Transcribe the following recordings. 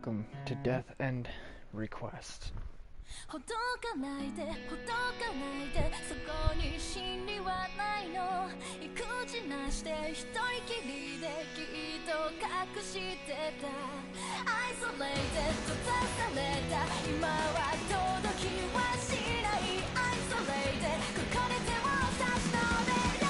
Welcome to Death and Request. ほどかないでほどかないでそこに真理はないの育児なしで一人きりできっと隠してた Isolated 閉ざされた今は届きはしない Isolated ここで手を差し伸べろ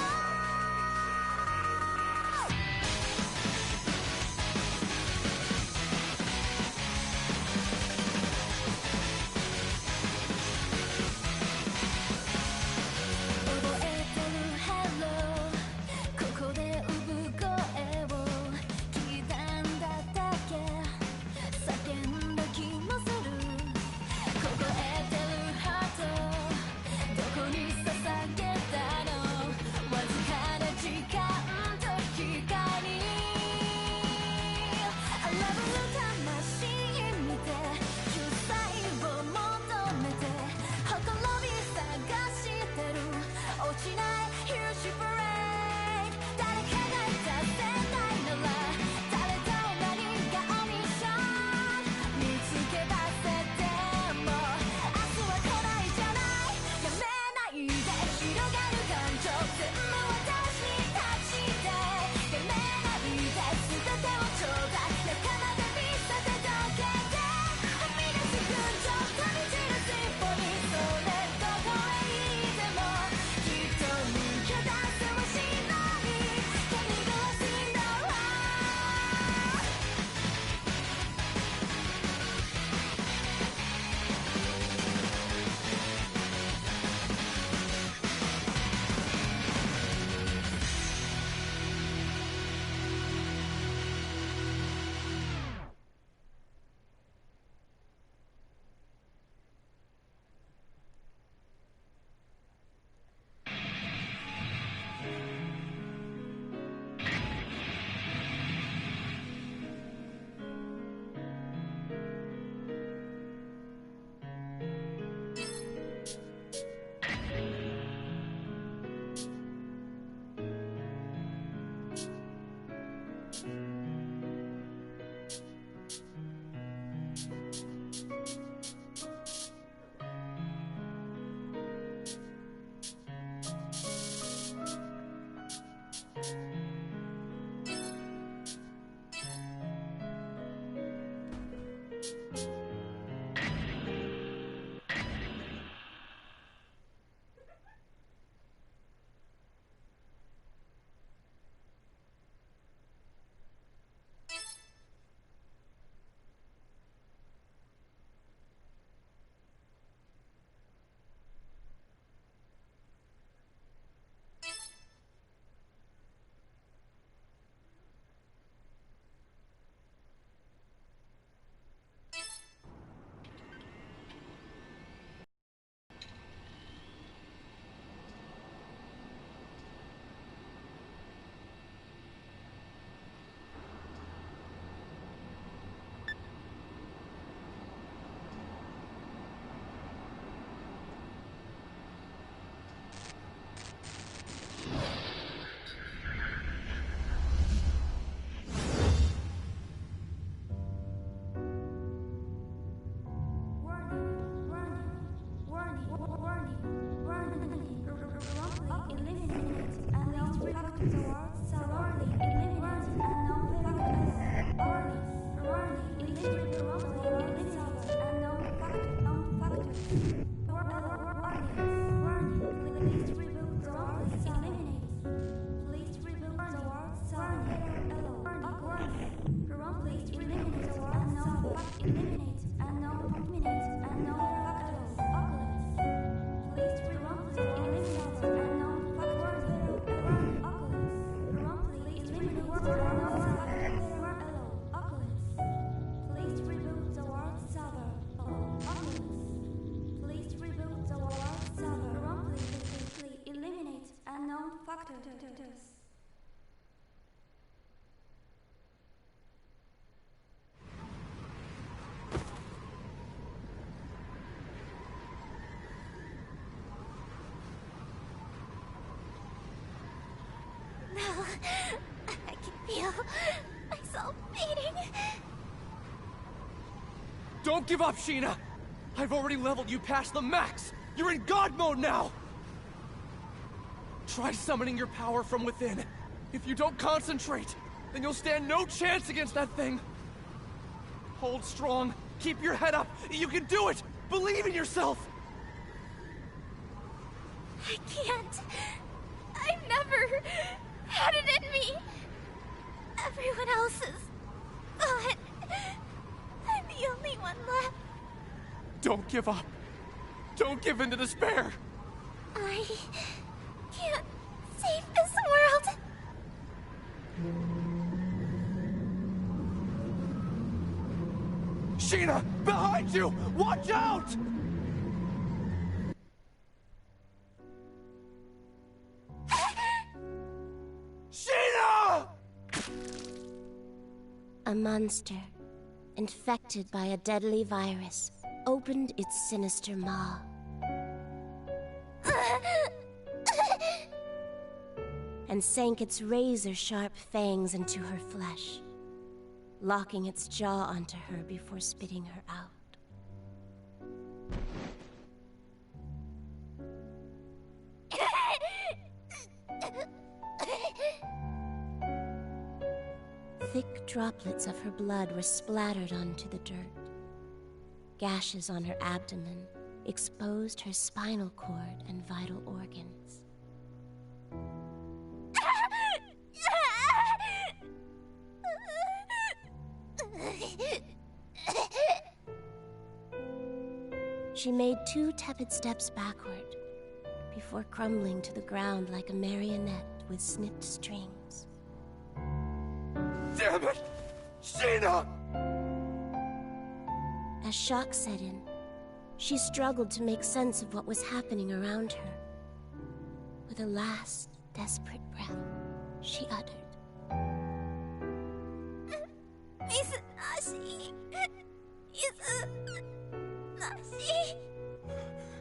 I can feel my soul beating. Don't give up, Sheena! I've already leveled you past the max! You're in God mode now! Try summoning your power from within. If you don't concentrate, then you'll stand no chance against that thing. Hold strong. Keep your head up. You can do it! Believe in yourself! I can't. I've never had it in me. Everyone else is gone. I'm the only one left. Don't give up. Don't give in to despair. I can't save this world. Sheena! Behind you! Watch out! Sheena! A monster, infected by a deadly virus, opened its sinister maw. And sank its razor-sharp fangs into her flesh, locking its jaw onto her before spitting her out. Thick droplets of her blood were splattered onto the dirt. Gashes on her abdomen exposed her spinal cord and vital organs. She made 2 tepid steps backward, before crumbling to the ground like a marionette with snipped strings. Damn it! Sheena! As shock set in, she struggled to make sense of what was happening around her. With a last, desperate breath, she uttered,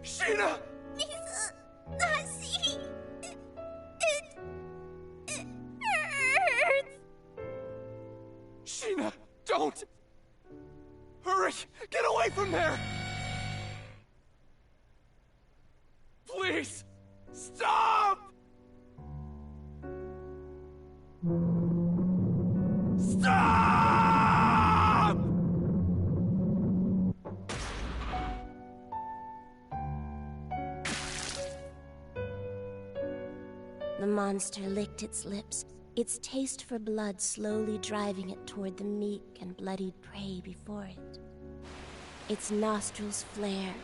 Sheena! It hurts. Sheena, don't! Hurry! Get away from there! Please! Stop! Stop! The monster licked its lips, its taste for blood slowly driving it toward the meek and bloodied prey before it. Its nostrils flared,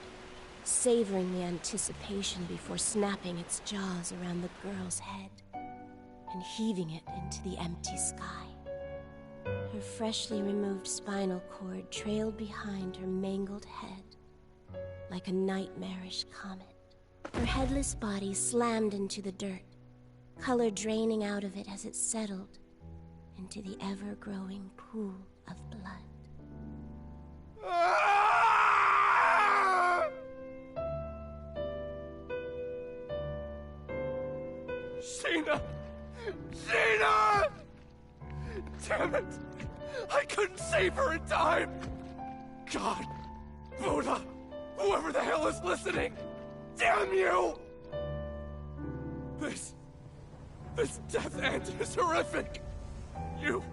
savoring the anticipation before snapping its jaws around the girl's head and heaving it into the empty sky. Her freshly removed spinal cord trailed behind her mangled head like a nightmarish comet. Her headless body slammed into the dirt, color draining out of it as it settled into the ever-growing pool of blood. Sheena! Sheena! Damn it! I couldn't save her in time! God! Buddha! Whoever the hell is listening! Damn you! This death end is horrific! You...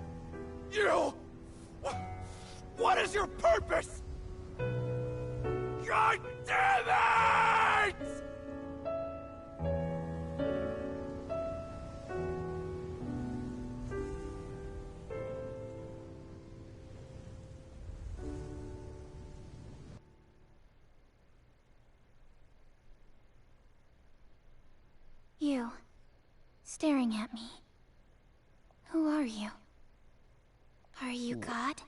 What is your purpose? God damn it! You, staring at me. Who are you? Are you God?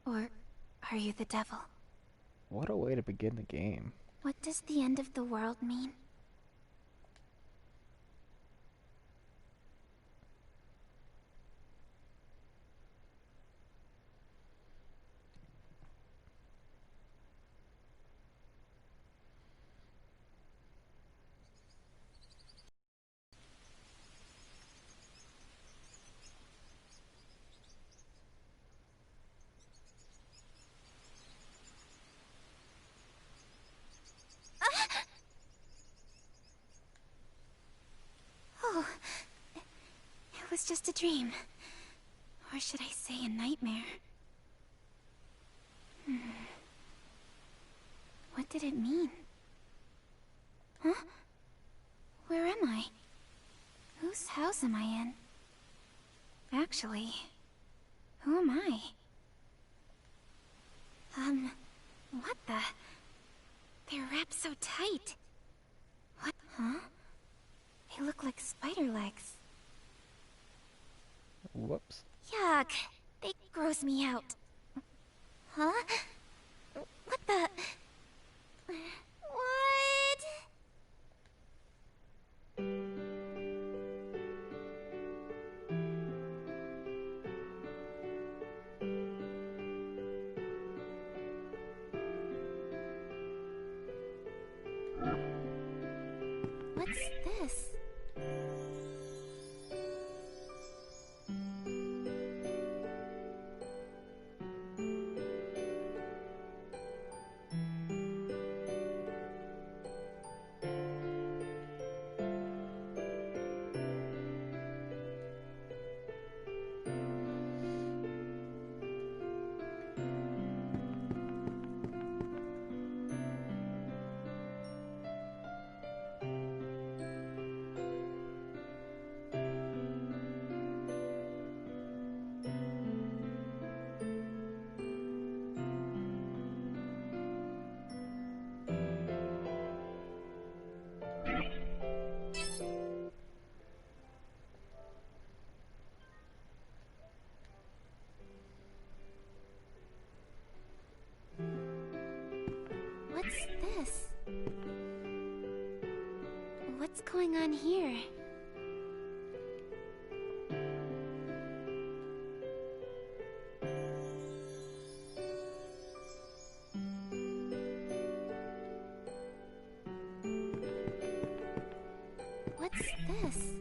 Or are you the devil? What a way to begin the game. What does the end of the world mean? was just a dream. Or should I say a nightmare? What did it mean? Huh? Where am I? Whose house am I in? Actually, who am I? What the? They're wrapped so tight. What? Huh? They look like spider legs. Whoops. Yuck! They gross me out. Huh? What the? What? What's this? What's this? What's going on here? What's this?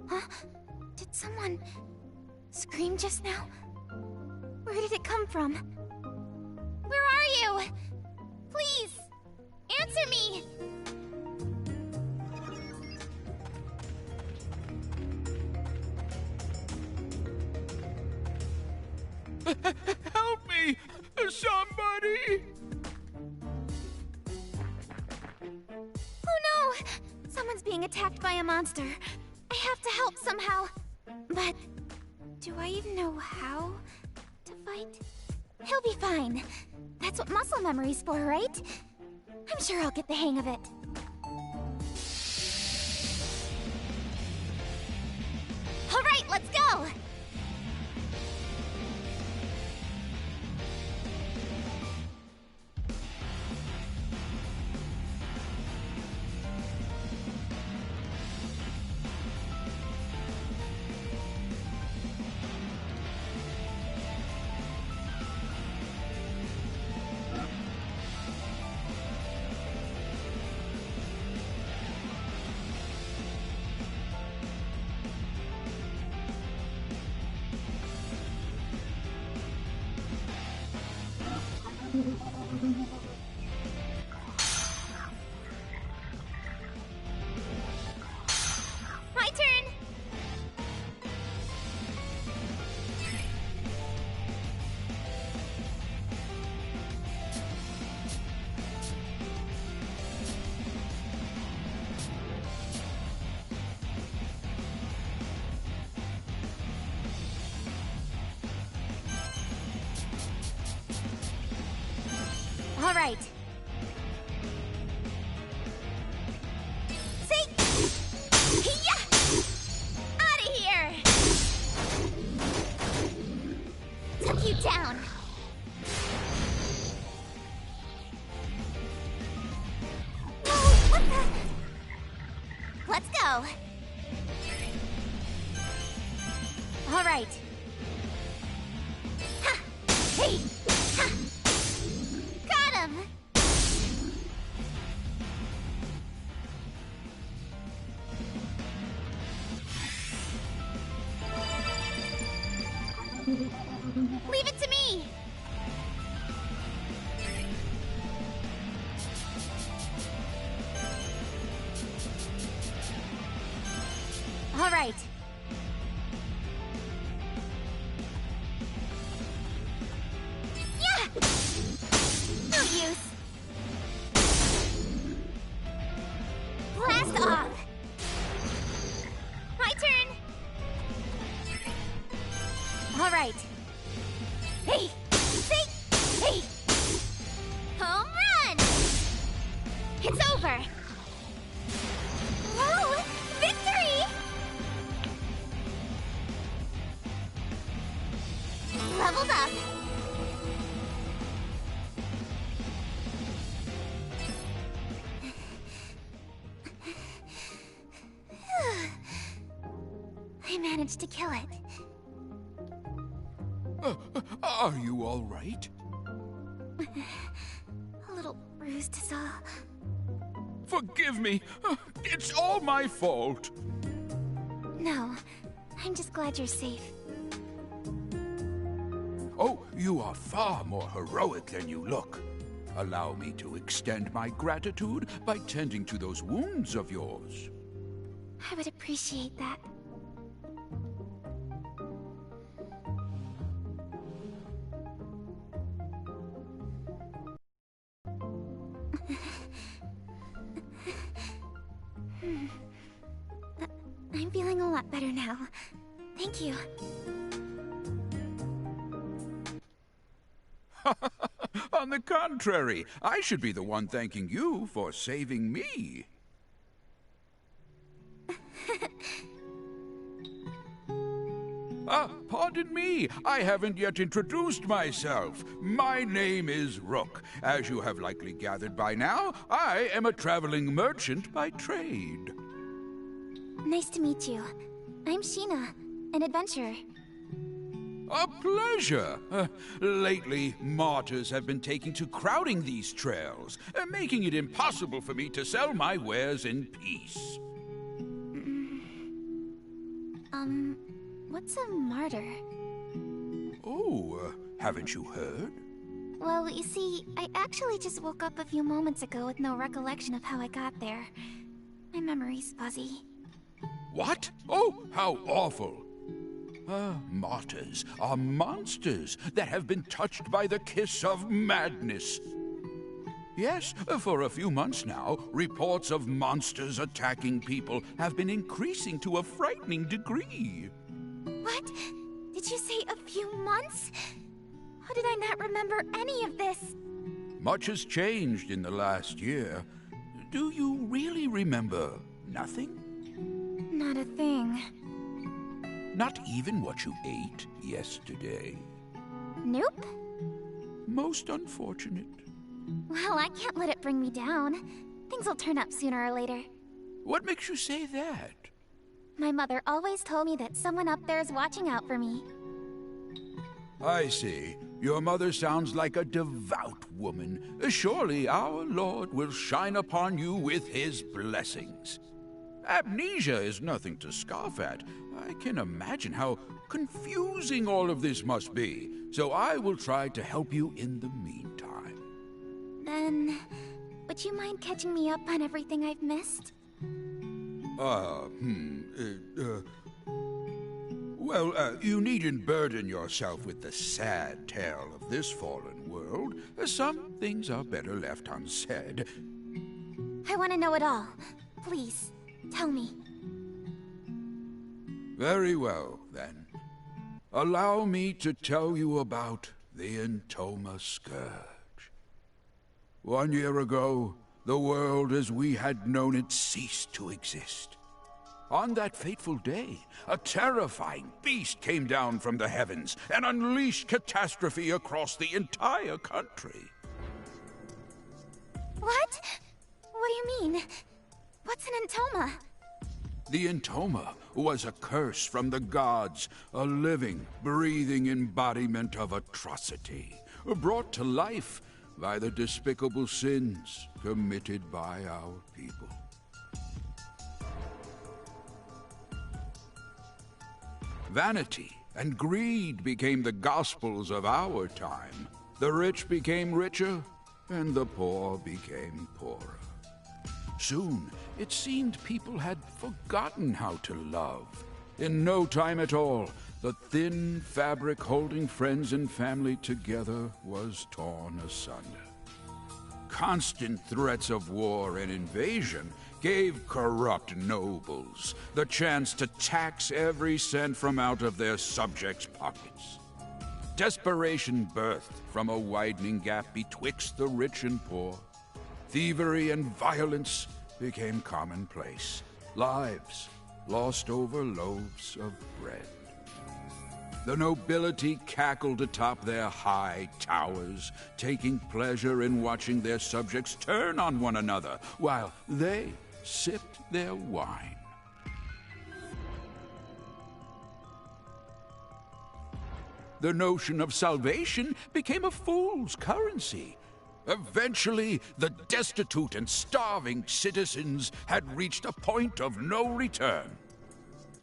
Huh? Did someone scream just now? Where did it come from? Where are you? Please, answer me! Help me! Somebody! Oh no! Someone's being attacked by a monster. I have to help somehow. But do I even know how to fight? He'll be fine. That's what muscle memory's for, right? I'm sure I'll get the hang of it. All right, let's go! My turn! All right. See? Yeah! Out of here! Took you down. Whoa, what the? Let's go. All right. Ha! Hey! Ha! Got him! Leave it to me! All right. Yeah! No use. Blast off! My turn! All right. Hey! See? Hey! Home run! It's over! Whoa! Victory! Leveled up! I managed to kill it. Are you all right? A little bruised is all. Forgive me. It's all my fault. No, I'm just glad you're safe. Oh, you are far more heroic than you look. Allow me to extend my gratitude by tending to those wounds of yours. I would appreciate that. I'm feeling a lot better now. Thank you. On the contrary, I should be the one thanking you for saving me. Pardon me, I haven't yet introduced myself. My name is Rook. As you have likely gathered by now, I am a traveling merchant by trade. Nice to meet you. I'm Sheena, an adventurer. A pleasure. Lately, martyrs have been taking to crowding these trails, making it impossible for me to sell my wares in peace. What's a martyr? Oh, haven't you heard? Well, you see, I actually just woke up a few moments ago with no recollection of how I got there. My memory's fuzzy. What? Oh, how awful. Martyrs are monsters that have been touched by the kiss of madness. Yes, for a few months now, reports of monsters attacking people have been increasing to a frightening degree. What? Did you say a few months? How did I not remember any of this? Much has changed in the last year. Do you really remember nothing? Not a thing. Not even what you ate yesterday? Nope. Most unfortunate. Well, I can't let it bring me down. Things will turn up sooner or later. What makes you say that? My mother always told me that someone up there is watching out for me. I see. Your mother sounds like a devout woman. Surely our Lord will shine upon you with his blessings. Amnesia is nothing to scoff at. I can imagine how confusing all of this must be, so I will try to help you in the meantime. Then, would you mind catching me up on everything I've missed? Well, you needn't burden yourself with the sad tale of this fallen world. Some things are better left unsaid. I want to know it all. Please, tell me. Very well, then. Allow me to tell you about the Entoma Scourge. 1 year ago, the world as we had known it ceased to exist. On that fateful day, a terrifying beast came down from the heavens and unleashed catastrophe across the entire country. What? What do you mean? What's an Entoma? The Entoma was a curse from the gods, a living, breathing embodiment of atrocity, brought to life by the despicable sins committed by our people. Vanity and greed became the gospels of our time. The rich became richer, and the poor became poorer. Soon, it seemed people had forgotten how to love. In no time at all, the thin fabric holding friends and family together was torn asunder. Constant threats of war and invasion gave corrupt nobles the chance to tax every cent from out of their subjects' pockets. Desperation birthed from a widening gap betwixt the rich and poor. Thievery and violence became commonplace. Lives lost over loaves of bread. The nobility cackled atop their high towers, taking pleasure in watching their subjects turn on one another while they sipped their wine. the notion of salvation became a fool's currency. Eventually, the destitute and starving citizens had reached a point of no return.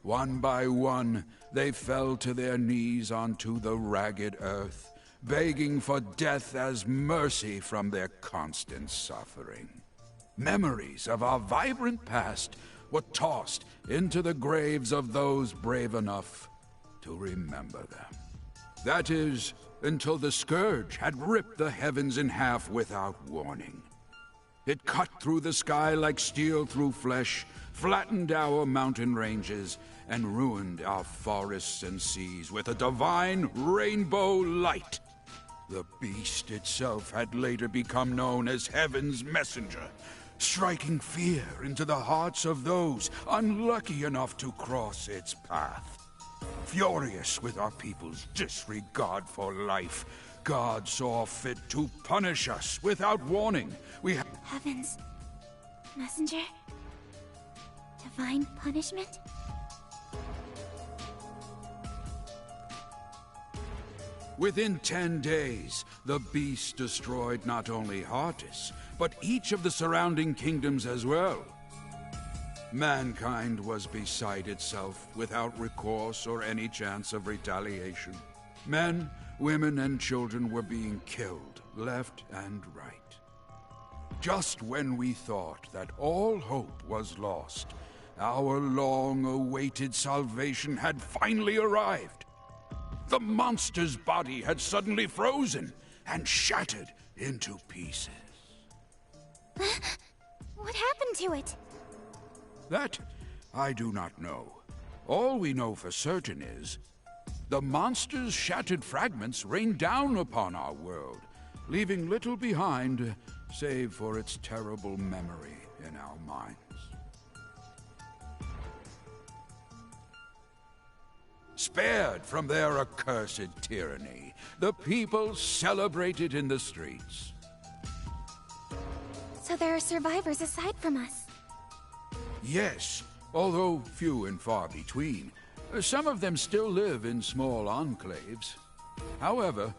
One by one, they fell to their knees onto the ragged earth, begging for death as mercy from their constant suffering. Memories of our vibrant past were tossed into the graves of those brave enough to remember them. That is, until the scourge had ripped the heavens in half without warning. It cut through the sky like steel through flesh, flattened our mountain ranges, and ruined our forests and seas with a divine rainbow light. The beast itself had later become known as Heaven's Messenger, striking fear into the hearts of those unlucky enough to cross its path. Furious with our people's disregard for life, God saw fit to punish us without warning. Heavens. Messenger? Divine punishment? Within 10 days, the beast destroyed not only Heartis, but each of the surrounding kingdoms as well. Mankind was beside itself, without recourse or any chance of retaliation. Men, women, and children were being killed, left and right. Just when we thought that all hope was lost, our long-awaited salvation had finally arrived. The monster's body had suddenly frozen and shattered into pieces. What happened to it? That I do not know. All we know for certain is the monster's shattered fragments rained down upon our world, leaving little behind save for its terrible memory in our minds. Spared from their accursed tyranny, the people celebrated in the streets. So there are survivors aside from us? Yes, although few and far between. Some of them still live in small enclaves. However,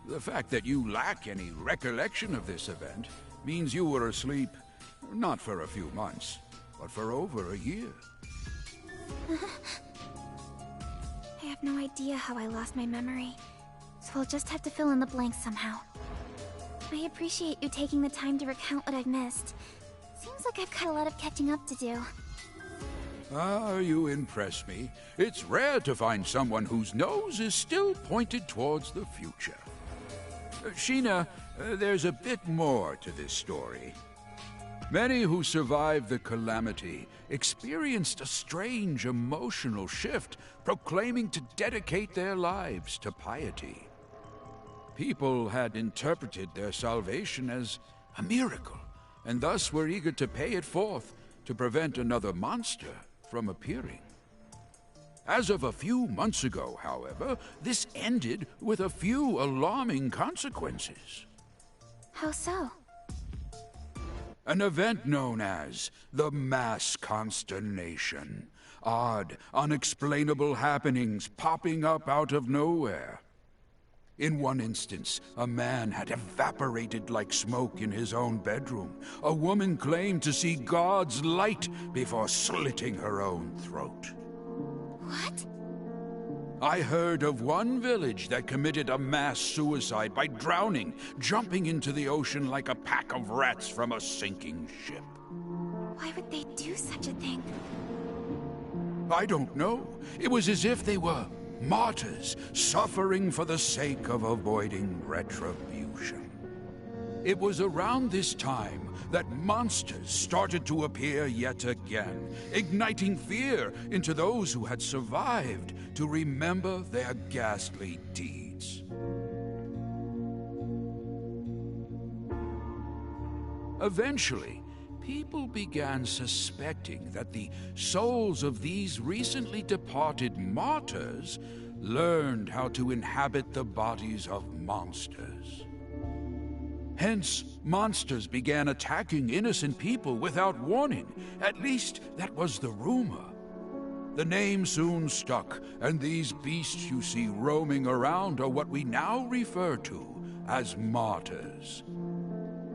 the fact that you lack any recollection of this event means you were asleep, not for a few months, but for over a year. I have no idea how I lost my memory, so I'll just have to fill in the blanks somehow. I appreciate you taking the time to recount what I've missed. Seems like I've got a lot of catching up to do. Ah, you impress me. It's rare to find someone whose nose is still pointed towards the future. Sheena, there's a bit more to this story. Many who survived the calamity experienced a strange emotional shift, proclaiming to dedicate their lives to piety. People had interpreted their salvation as a miracle, and thus were eager to pay it forth to prevent another monster from appearing. As of a few months ago, however, this ended with a few alarming consequences. How so? An event known as the Mass Consternation. Odd, unexplainable happenings popping up out of nowhere. In one instance, a man had evaporated like smoke in his own bedroom. A woman claimed to see God's light before slitting her own throat. What? I heard of one village that committed a mass suicide by drowning, jumping into the ocean like a pack of rats from a sinking ship. Why would they do such a thing? I don't know. It was as if they were martyrs, suffering for the sake of avoiding retribution. It was around this time that monsters started to appear yet again, igniting fear into those who had survived to remember their ghastly deeds. Eventually, people began suspecting that the souls of these recently departed martyrs learned how to inhabit the bodies of monsters. Hence, monsters began attacking innocent people without warning. At least, that was the rumor. The name soon stuck, and these beasts you see roaming around are what we now refer to as martyrs.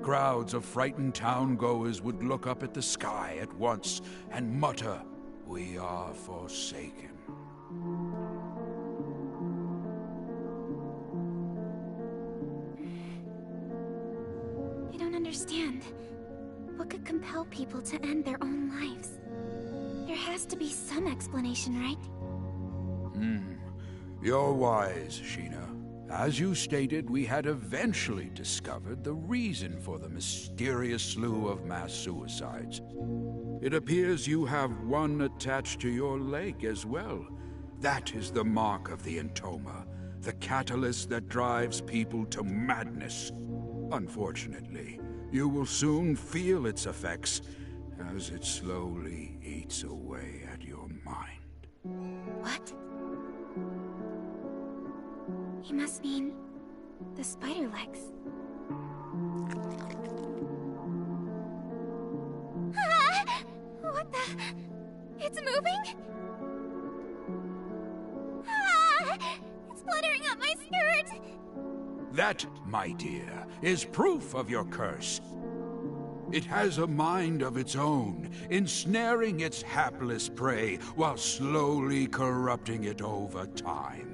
Crowds of frightened town-goers would look up at the sky at once and mutter, "We are forsaken." I don't understand. What could compel people to end their own lives? There has to be some explanation, right? You're wise, Sheena. As you stated, we had eventually discovered the reason for the mysterious slew of mass suicides. It appears you have one attached to your leg as well. That is the mark of the Entoma, the catalyst that drives people to madness. Unfortunately, you will soon feel its effects as it slowly eats away at your mind. What? He must mean the spider legs. Ah! What the? It's moving? Ah! It's fluttering up my skirt! That, my dear, is proof of your curse. It has a mind of its own, ensnaring its hapless prey while slowly corrupting it over time.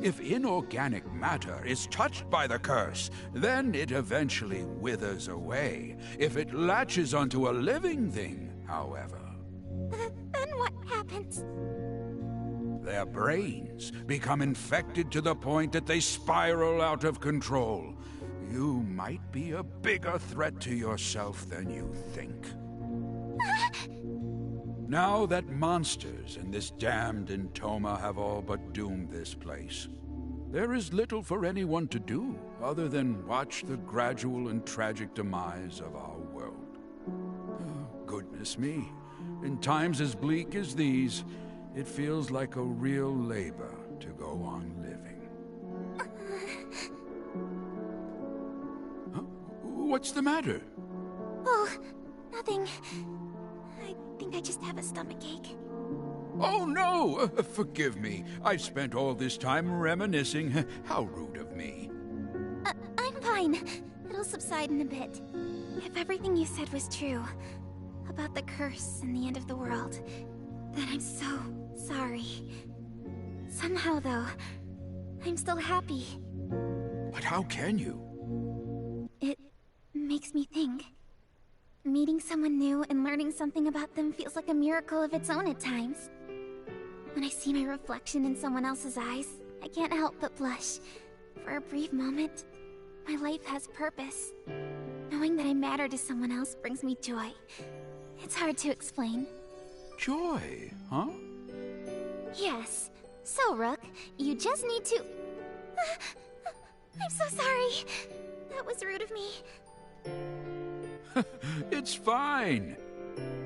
If inorganic matter is touched by the curse, then it eventually withers away. If it latches onto a living thing, however, Then what happens? their brains become infected to the point that they spiral out of control. You might be a bigger threat to yourself than you think. Now that monsters and this damned Entoma have all but doomed this place, there is little for anyone to do other than watch the gradual and tragic demise of our world. Oh, goodness me. In times as bleak as these, it feels like a real labor to go on living. Huh? What's the matter? Oh, nothing. I think I just have a stomachache. Oh, no! Forgive me. I've spent all this time reminiscing. How rude of me. I'm fine. It'll subside in a bit. If everything you said was true, about the curse and the end of the world, then I'm so sorry. Somehow, though, I'm still happy. But how can you? It makes me think. Meeting someone new and learning something about them feels like a miracle of its own at times. When I see my reflection in someone else's eyes, I can't help but blush. For a brief moment, my life has purpose. Knowing that I matter to someone else brings me joy. It's hard to explain. Joy, huh? Yes. So, Rook, you just need to... I'm so sorry. That was rude of me. It's fine.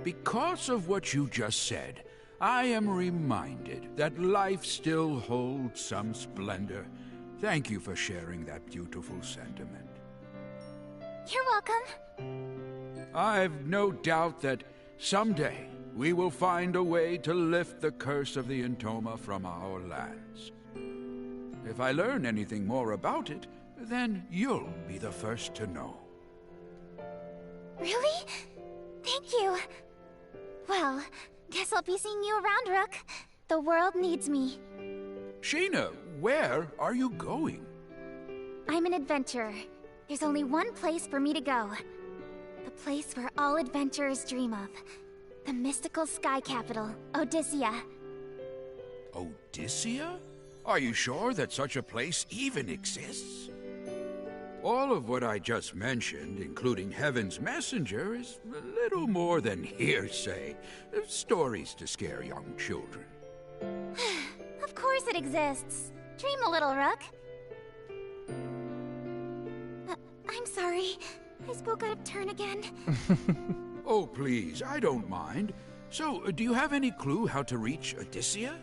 Because of what you just said, I am reminded that life still holds some splendor. Thank you for sharing that beautiful sentiment. You're welcome. I've no doubt that someday we will find a way to lift the curse of the Entoma from our lands. If I learn anything more about it, then you'll be the first to know. Really? Thank you. Well, guess I'll be seeing you around, Rook. The world needs me. Sheena, where are you going? I'm an adventurer. There's only one place for me to go. The place where all adventurers dream of. The mystical sky capital, Odyssea. Odyssea? Are you sure that such a place even exists? All of what I just mentioned, including Heaven's Messenger, is a little more than hearsay. Stories to scare young children. Of course it exists. Dream a little, Rook. I'm sorry. I spoke out of turn again. Oh, please, I don't mind. So, do you have any clue how to reach Odyssea?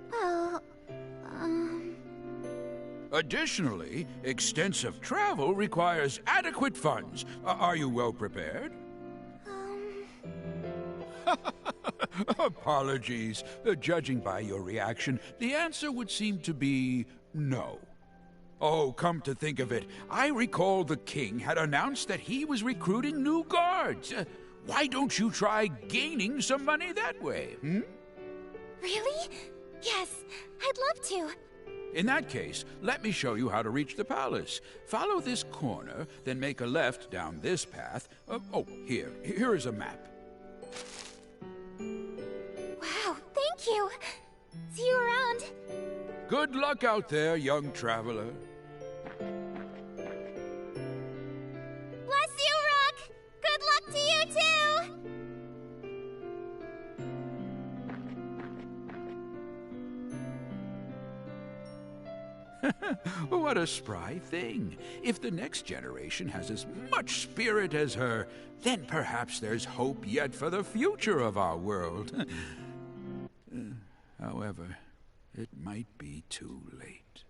Well, Additionally, extensive travel requires adequate funds. Are you well prepared? Apologies. Judging by your reaction, the answer would seem to be no. Oh, come to think of it, I recall the king had announced that he was recruiting new guards. Why don't you try gaining some money that way, hmm? Really? Yes, I'd love to. In that case, let me show you how to reach the palace. Follow this corner, then make a left down this path. Here is a map. Wow, thank you. See you around. Good luck out there, young traveler. Bless you, Rock. Good luck to you too. What a spry thing. If the next generation has as much spirit as her, then perhaps there's hope yet for the future of our world. However, it might be too late.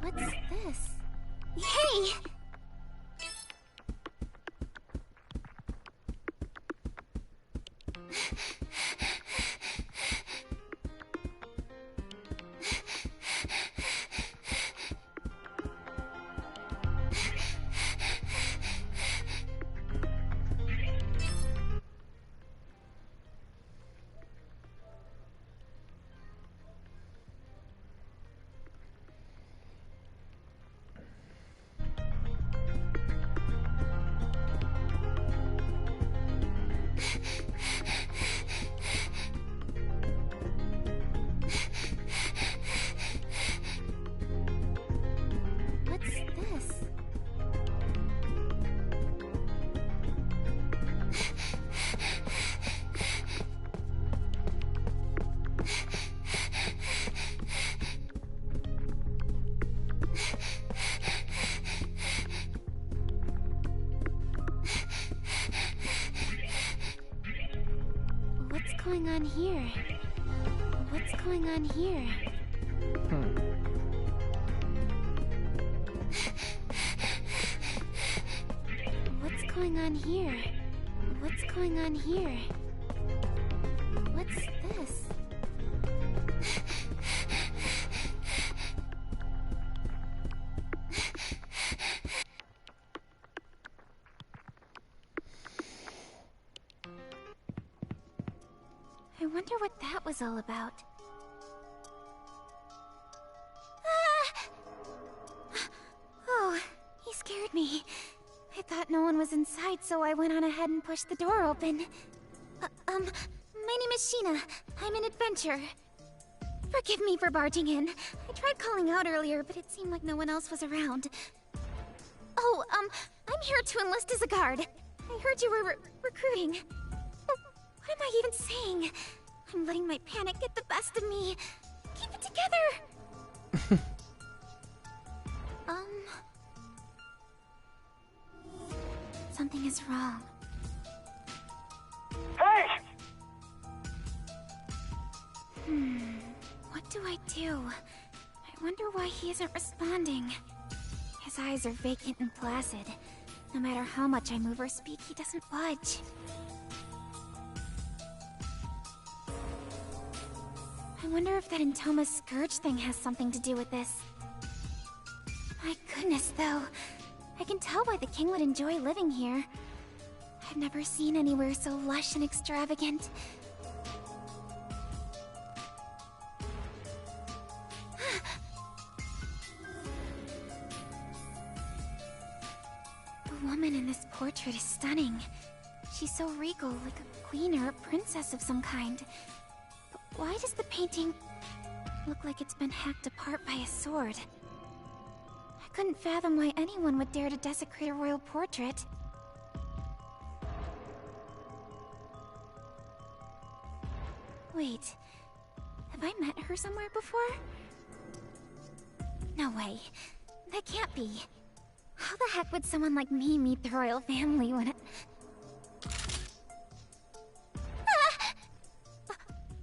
What's this? Hey! going on here? What's going on here? What's going on here? What's going on here? What's this? I wonder what that was all about. Ah! Oh, he scared me. I thought no one was inside, so I went on ahead and pushed the door open. My name is Sheena. I'm an adventurer. Forgive me for barging in. I tried calling out earlier, but it seemed like no one else was around. Oh, I'm here to enlist as a guard. I heard you were recruiting. What am I even saying? I'm letting my panic get the best of me. Keep it together! Something is wrong. Hey! What do I do? I wonder why he isn't responding. His eyes are vacant and placid. No matter how much I move or speak, he doesn't budge. I wonder if that Intoma Scourge thing has something to do with this. My goodness, though. I can tell why the king would enjoy living here. I've never seen anywhere so lush and extravagant. The woman in this portrait is stunning. She's so regal, like a queen or a princess of some kind. But why does the painting look like it's been hacked apart by a sword? I couldn't fathom why anyone would dare to desecrate a royal portrait. Wait, have I met her somewhere before? No way. That can't be. How the heck would someone like me meet the royal family when it... Ah!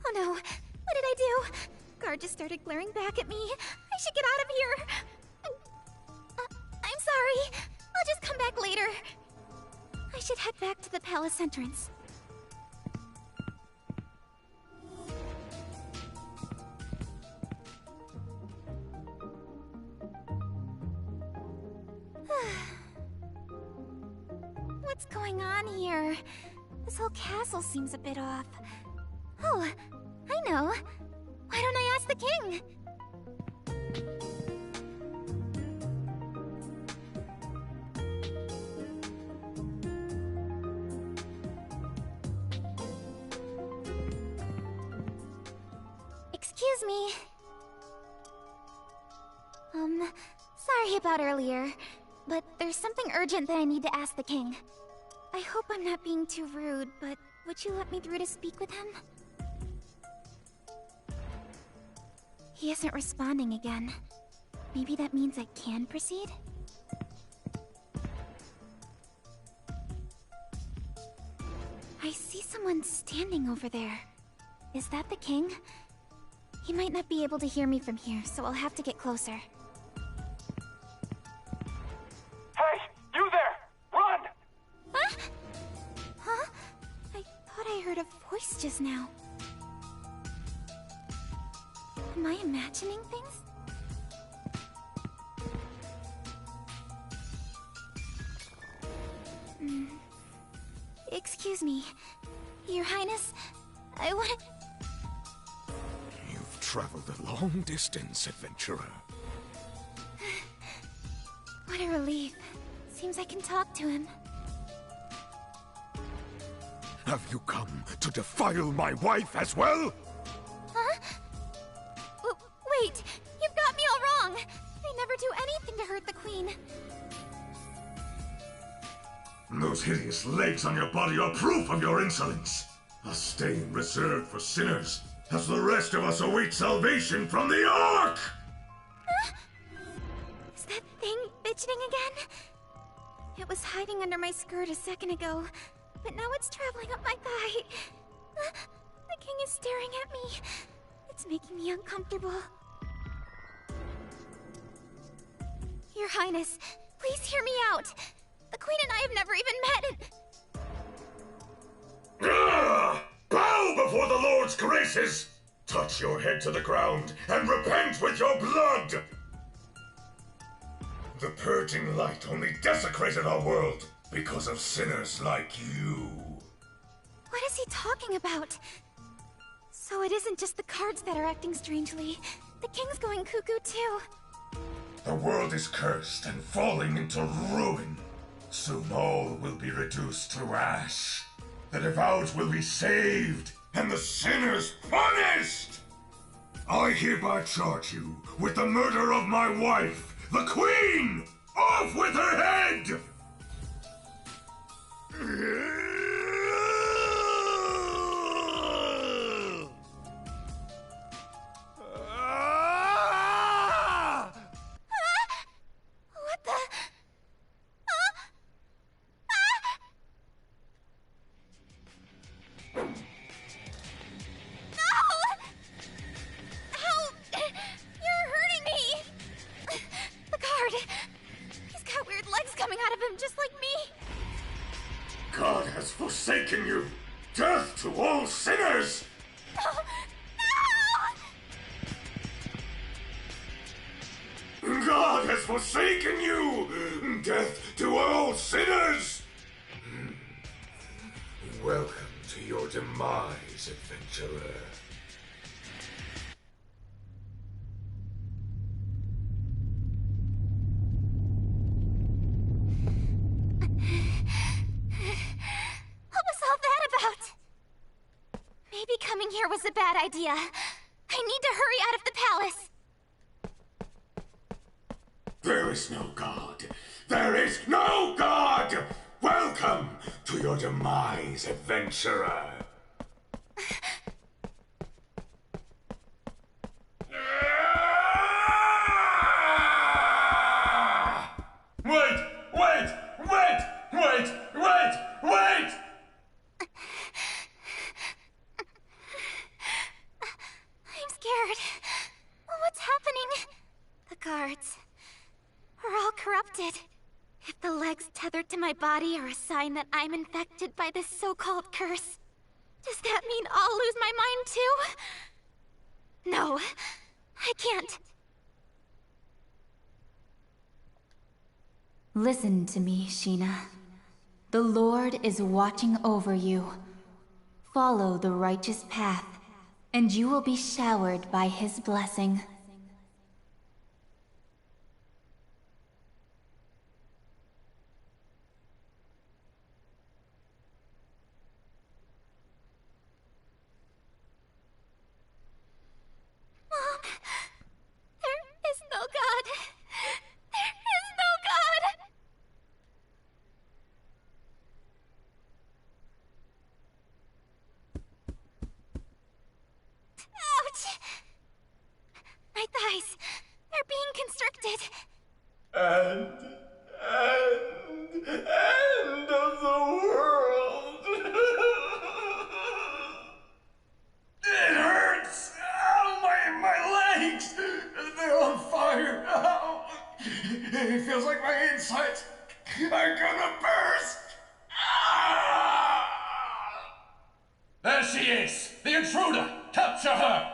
Oh no, what did I do? Guard just started glaring back at me. I should get out of here. I'm sorry. I'll just come back later. I should head back to the palace entrance. What's going on here? This whole castle seems a bit off. Oh, I know. Why don't I ask the king? Excuse me. Sorry about earlier, but there's something urgent that I need to ask the king. I hope I'm not being too rude, but would you let me through to speak with him? He isn't responding again. Maybe that means I can proceed? I see someone standing over there. Is that the king? He might not be able to hear me from here, so I'll have to get closer. Hey! You there! Run! Huh? Huh? I thought I heard a voice just now. Am I imagining things? Excuse me. Your Highness, I want to... You've traveled a long distance, adventurer. What a relief. Seems I can talk to him. Have you come to defile my wife as well? Huh? Wait! You've got me all wrong! I never do anything to hurt the Queen. Those hideous legs on your body are proof of your insolence. A stain reserved for sinners, as the rest of us await salvation from the Ark! Huh? Is that thing fidgeting again? It was hiding under my skirt a second ago, but now it's traveling up my thigh. The king is staring at me. It's making me uncomfortable. Your Highness, please hear me out. The Queen and I have never even met and... Bow before the Lord's graces! Touch your head to the ground and repent with your blood! The purging light only desecrated our world because of sinners like you. What is he talking about? So it isn't just the cards that are acting strangely. The king's going cuckoo too. The world is cursed and falling into ruin. Soon all will be reduced to ash. The devout will be saved, and the sinners punished! I hereby charge you with the murder of my wife, the Queen! Off with her head! What the... You're hurting me! The guard! He's got weird legs coming out of him just like me! God has forsaken you! Death to all sinners! No! God has forsaken you! Death to all sinners! Welcome to your demise, adventurer. What was all that about? Maybe coming here was a bad idea. I need to hurry out of the palace. There is no God. There is no God! Welcome to your demise, adventurer. Wait! Wait! Wait! Wait! Wait! Wait! I'm scared. What's happening? The guards are all corrupted. If the legs tethered to my body are a sign that I'm infected by this so-called curse, does that mean I'll lose my mind too? No, I can't. Listen to me, Sheena. The Lord is watching over you. Follow the righteous path, and you will be showered by his blessing. Mom, there is no God. There is no God. Ouch! My thighs, they're being constricted. End of the world. It hurts. Ow, my legs. They're on fire. Ow. It feels like my insides are gonna burst. Ah! There she is! The intruder! Capture her!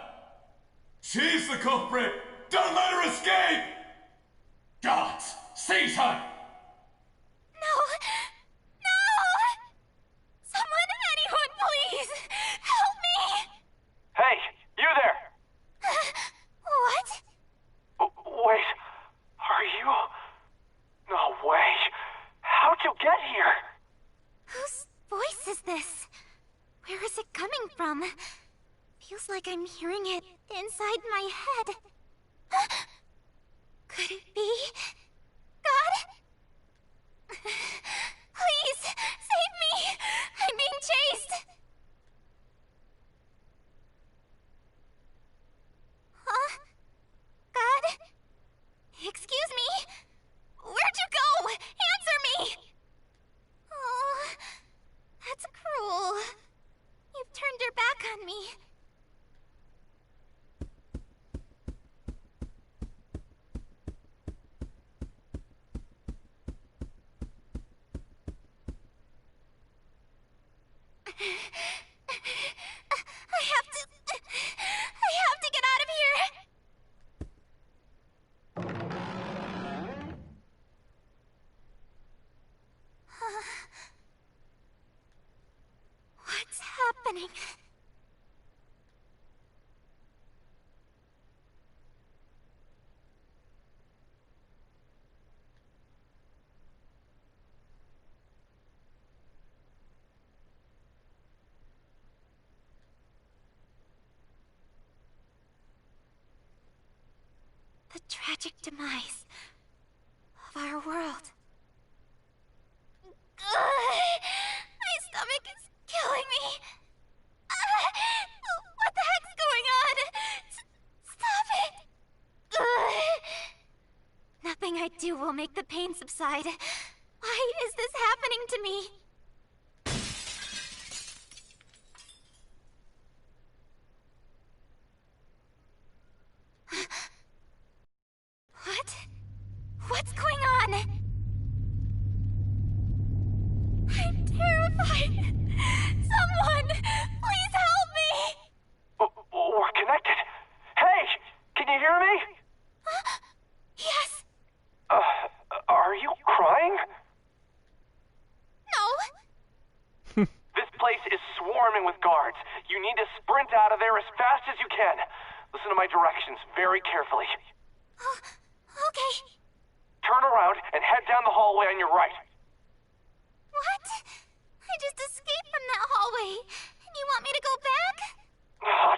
She's the culprit. Don't let her escape. Guards! Seize her! No! No! Someone, anyone, please! Help me! Hey! You there! What? Wait. Are you... No way. How'd you get here? Whose voice is this? Where is it coming from? Feels like I'm hearing it inside my head. Could it be... God? Please, save me! I'm being chased! Huh? God? Excuse me? Where'd you go? Answer me! Oh, that's cruel. You've turned your back on me. coming. The tragic demise of our world. My stomach is killing me. What the heck's going on? Stop it! Nothing I do will make the pain subside. Why is this happening to me? What? What's going on? I'm terrified. Someone, please help me. We're connected. Hey, can you hear me? Yes. Are you crying? No. This place is swarming with guards. You need to sprint out of there as fast as you can. Listen to my directions very carefully. Okay. Turn around and head down the hallway on your right. What? I just escaped from that hallway. And you want me to go back?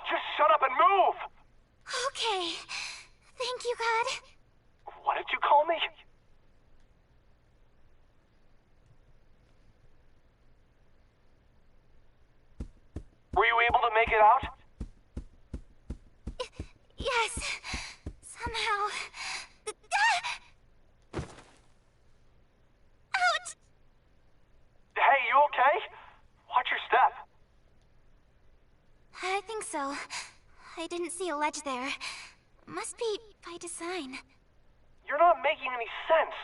Just shut up and move! Okay. Thank you, God. What did you call me? Were you able to make it out? Yes. Somehow. Ouch! Hey, you okay? Watch your step. I think so. I didn't see a ledge there. Must be by design. You're not making any sense.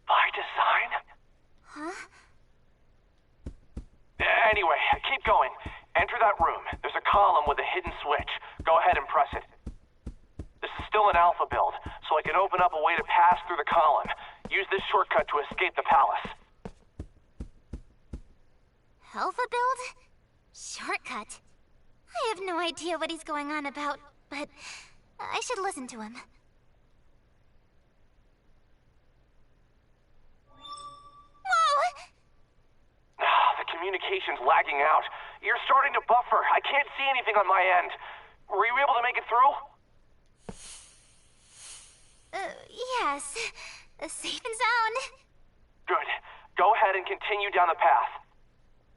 By design? Huh? Anyway, keep going. Enter that room. There's a column with a hidden switch. Go ahead and press it. This is still an alpha build, so I can open up a way to pass through the column. Use this shortcut to escape the palace. Alpha build? Shortcut? I have no idea what he's going on about, but I should listen to him. Whoa! The communication's lagging out. You're starting to buffer. I can't see anything on my end. Were you able to make it through? Yes. Safe and sound. Good. Go ahead and continue down the path.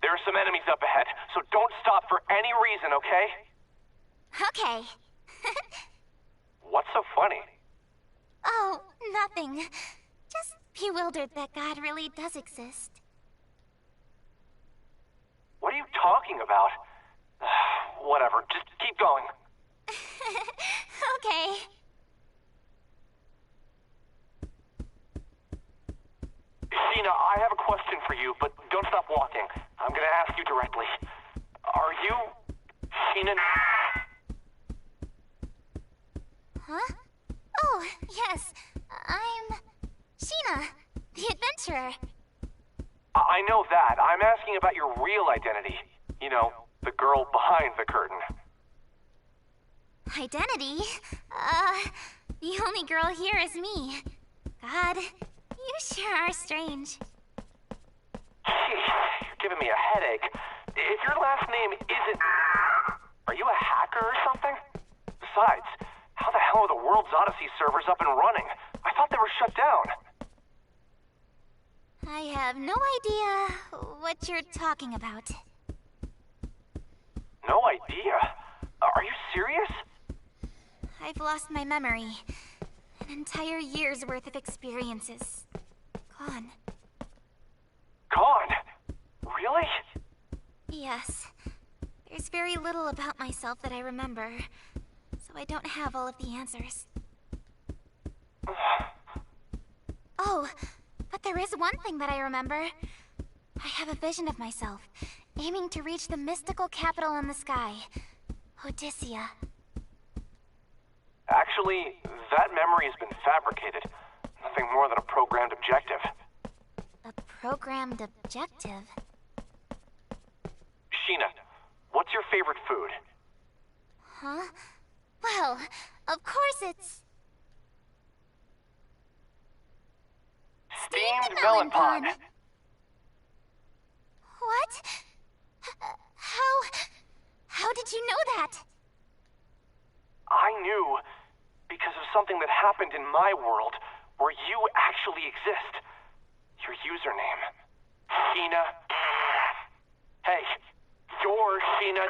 There are some enemies up ahead, so don't stop for any reason, okay? Okay. What's so funny? Oh, nothing. Just bewildered that God really does exist. What are you talking about? Whatever, just keep going. Okay. Sheena, I have a question for you, but don't stop walking. I'm gonna ask you directly. Are you... Sheena... Huh? Oh, yes. I'm... Sheena, the adventurer. I know that. I'm asking about your real identity. You know, the girl behind the curtain. Identity? The only girl here is me. God, you sure are strange. Jeez, you're giving me a headache. If your last name isn't... Are you a hacker or something? Besides, how the hell are the World's Odyssey servers up and running? I thought they were shut down. I have no idea what you're talking about. No idea? Are you serious? I've lost my memory. An entire year's worth of experiences. Gone. Gone? Really? Yes. There's very little about myself that I remember, so I don't have all of the answers. Oh, but there is one thing that I remember. I have a vision of myself, aiming to reach the mystical capital in the sky, Odyssea. Actually, that memory has been fabricated. Nothing more than a programmed objective. A programmed objective? favorite food? Huh? Well, of course it's... Steamed melon pod. What? How did you know that? I knew because of something that happened in my world where you actually exist. Your username. Sheena. Hey, you're Sheena.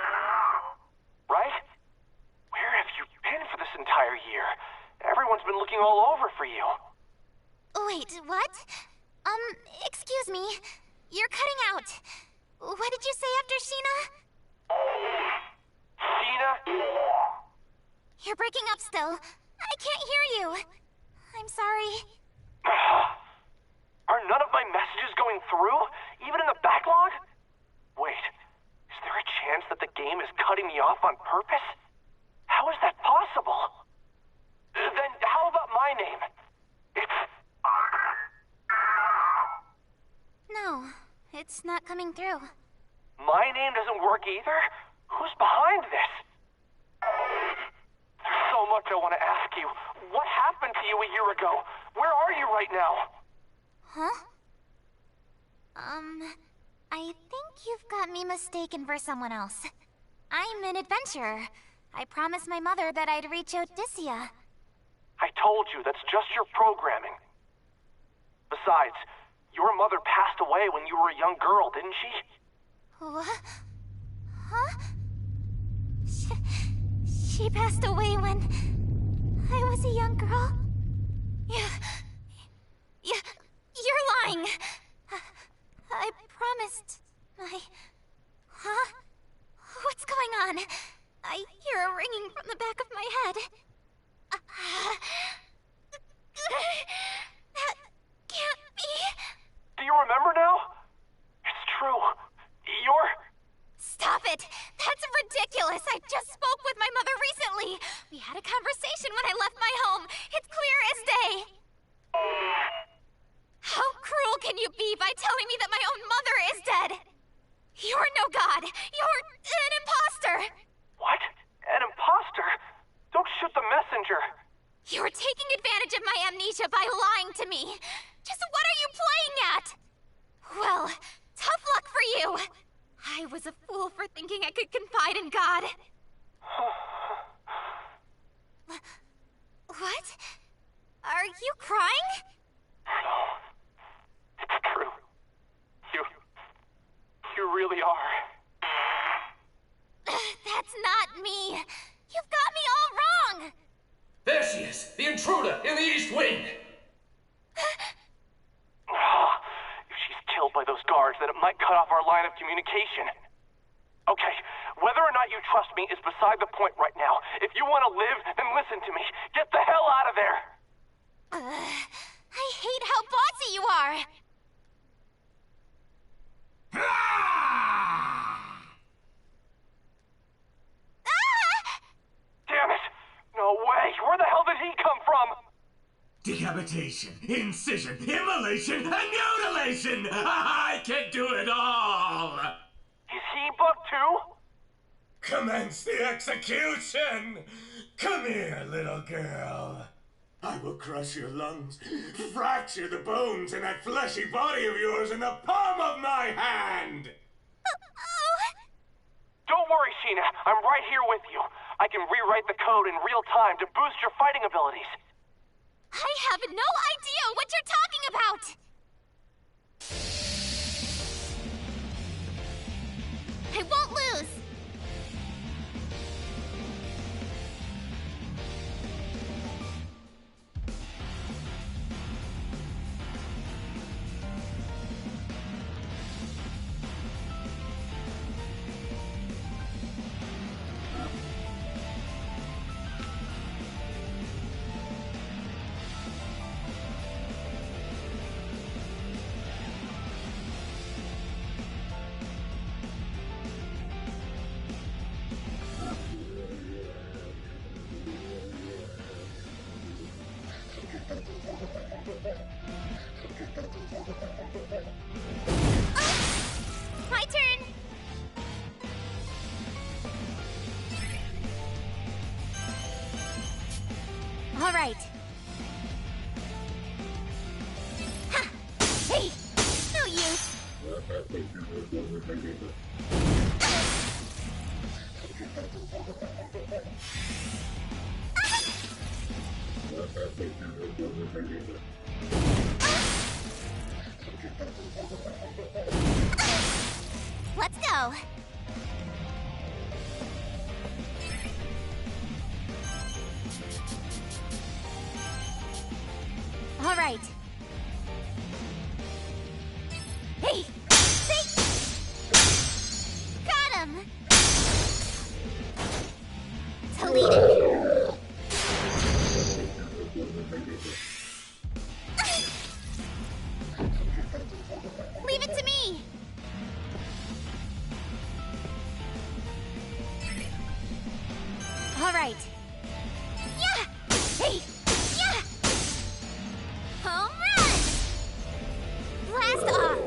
Right? Where have you been for this entire year? Everyone's been looking all over for you. Wait, what? Excuse me. You're cutting out. What did you say after Sheena? Sheena? You're breaking up still. I can't hear you. I'm sorry. Are none of my messages going through? Even in the backlog? Wait, is there a chance that the game is cutting me off on purpose? How is that possible? Then how about my name? It's... No, it's not coming through. My name doesn't work either? Who's behind this? There's so much I want to ask you. What happened to you a year ago? Where are you right now? Huh? I think you've got me mistaken for someone else. I'm an adventurer. I promised my mother that I'd reach Odysseia. I told you, that's just your programming. Besides, your mother passed away when you were a young girl, didn't she? What? Huh? She passed away when I was a young girl? You're lying! I promised my... Huh? What's going on? I hear a ringing from the back of my head. That can't be... Do you remember now? It's true. You're... Stop it! That's ridiculous! I just spoke with my mother recently! We had a conversation when I left my home. It's clear as day! How cruel can you be by telling me that my own mother is dead? You're no god! You're an imposter! What? An imposter? Don't shoot the messenger! You're taking advantage of my amnesia by lying to me! Just what are you playing at? Well, tough luck for you! I was a fool for thinking I could confide in God. What? Are you crying? No. It's true. You really are. That's not me. You've got me all wrong. There she is, the intruder in the East Wing! If she's killed by those guards, then it might cut off our line of communication. Okay, whether or not you trust me is beside the point right now. If you want to live, then listen to me. Get the hell out of there! I hate how bossy you are. Damn it! No way! Where the hell did he come from? Decapitation, incision, immolation, and mutilation! I can do it all! Is he bugged too? Commence the execution! Come here, little girl. I will crush your lungs, fracture the bones in that fleshy body of yours in the palm of my hand! Don't worry, Sheena. I'm right here with you. I can rewrite the code in real time to boost your fighting abilities. I have no idea what you're talking about! I won't lose! Let's go. All right. Hey! See? Got him! Deleted. Leave it to me! All right. Yeah! Hey! Yeah! Home run! Blast off!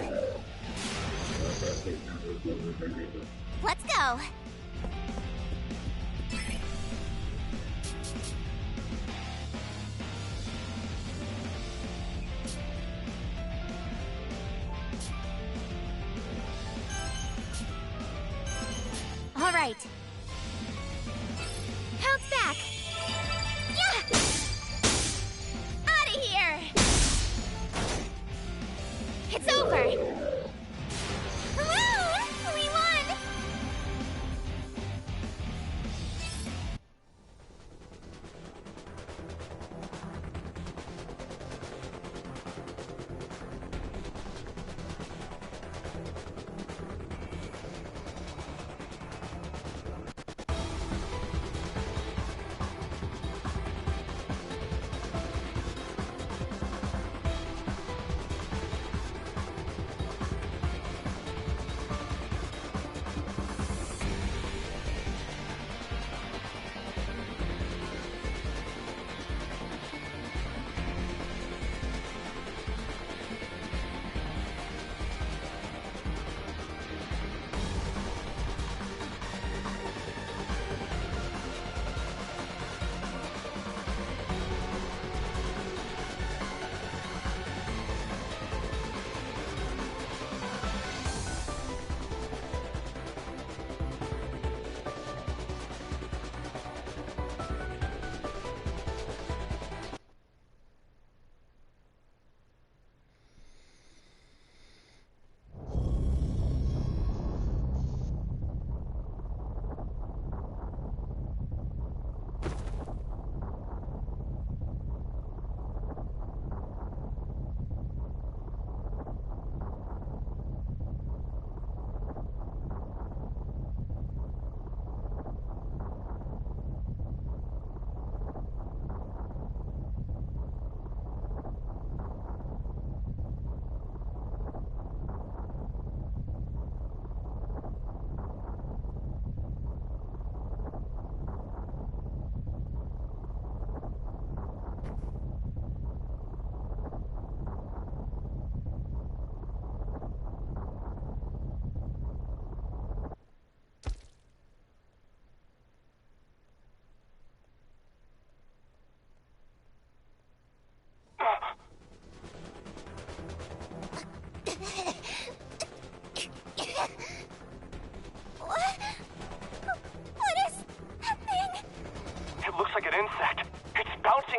Let's go! All right. Bounce back! Yeah! Out of here! It's over! Woo! We won!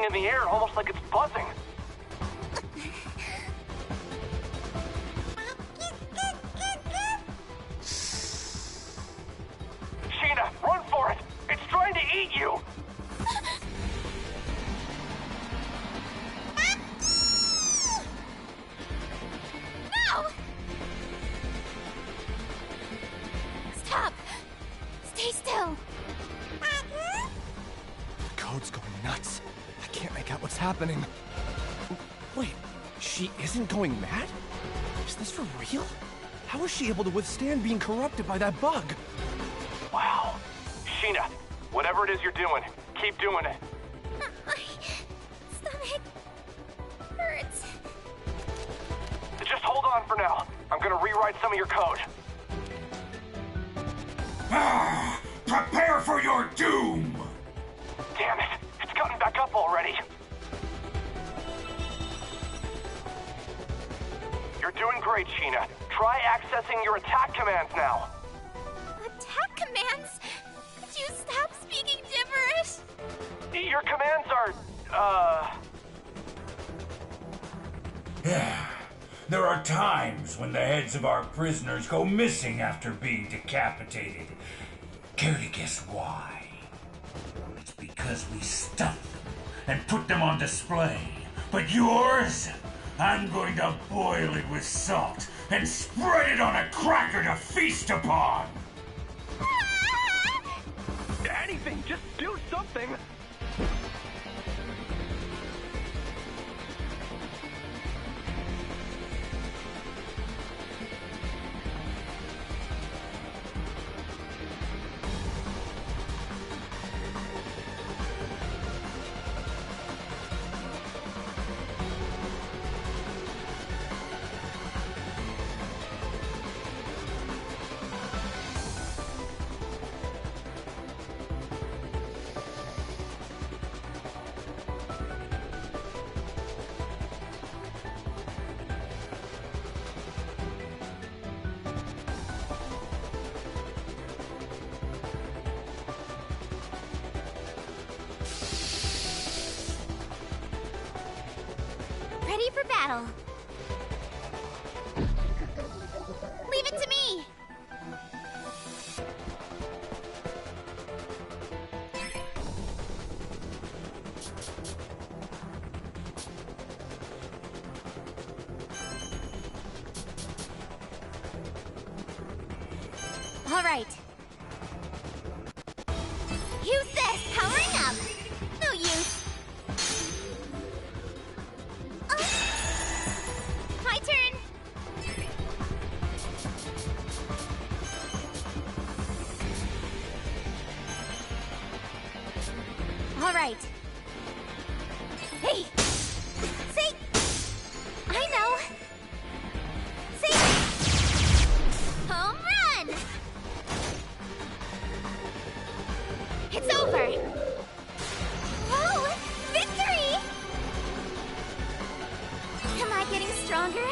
in the air, almost like it's buzzing. Sheena, run for it! It's trying to eat you! No! Stop! Stay still! The code's going nuts. I can't make out what's happening. Wait, she isn't going mad? Is this for real? How is she able to withstand being corrupted by that bug? Wow. Sheena, whatever it is you're doing, keep doing it. My stomach hurts. Just hold on for now. I'm gonna rewrite some of your code. Prepare for your doom! Damn it, it's gotten back up already. You're doing great, Sheena. Try accessing your attack commands now. Attack commands? Could you stop speaking gibberish? Your commands are, Yeah. There are times when the heads of our prisoners go missing after being decapitated. Care to guess why? It's because we stuff them and put them on display. But yours? I'm going to boil it with salt and spread it on a cracker to feast upon! Anything, just do something! Ready for battle. Leave it to me. All right. Use this. Powering up. No use. My turn. All right. Hey. See? I know. See? Home run. It's over. Whoa! Victory! Am I getting stronger?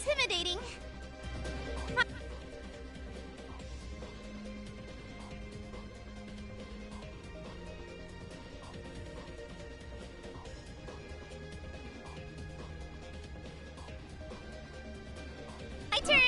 intimidating. My turn.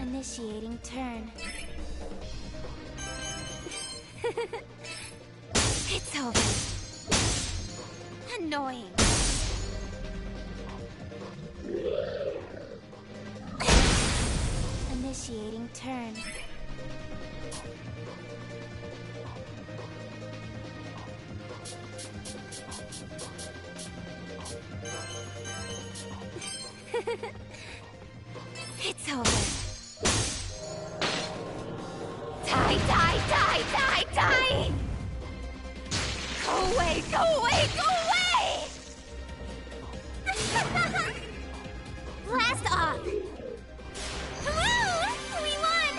Initiating turn. It's over. Annoying. Initiating turn. It's over. Die, die, die, die, die! Go away, go away, go away! Blast off! Woo! We won!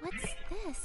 What's this?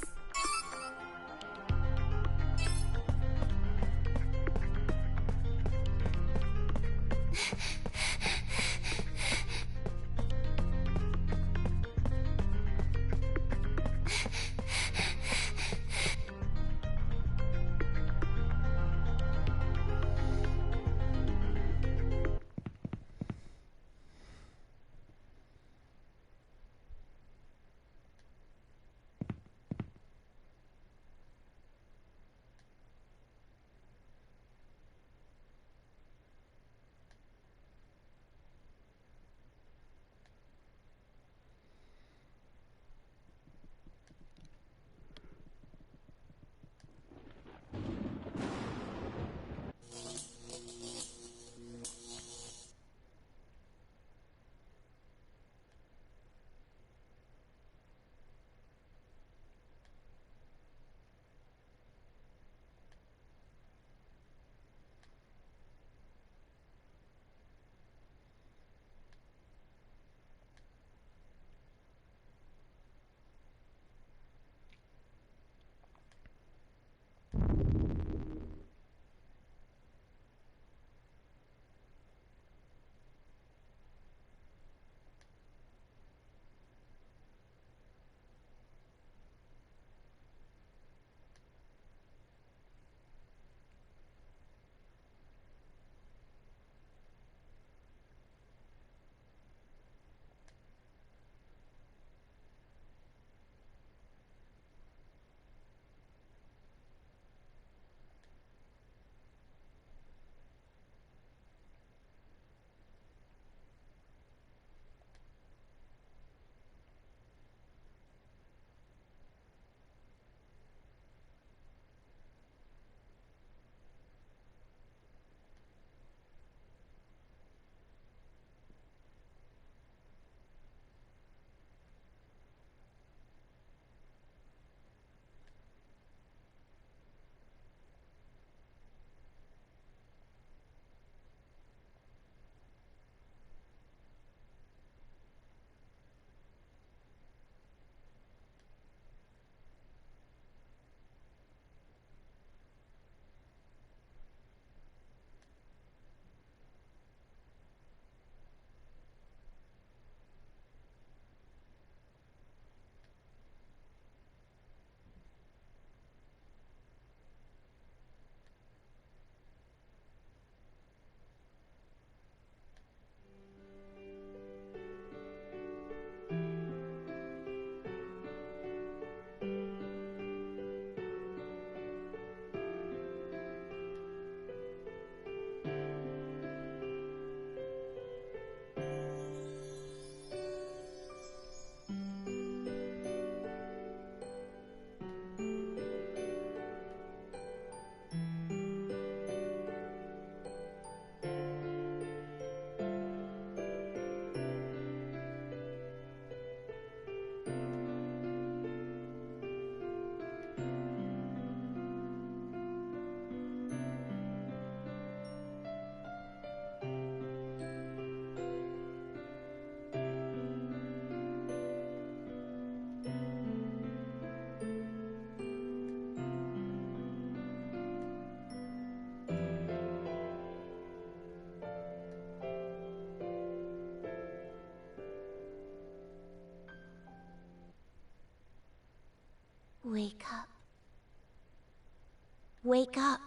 Wake up.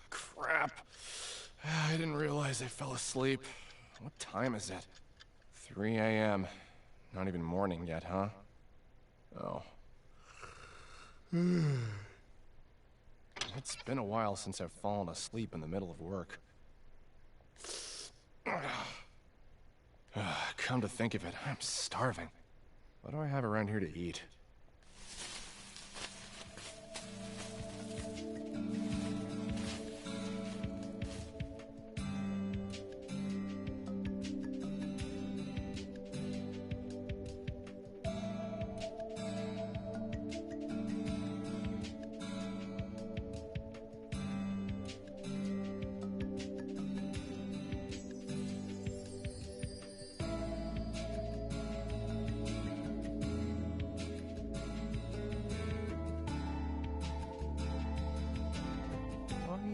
Crap. I didn't realize I fell asleep. What time is it? 3 a.m. Not even morning yet, huh? Oh. It's been a while since I've fallen asleep in the middle of work. Come to think of it, I'm starving. What do I have around here to eat?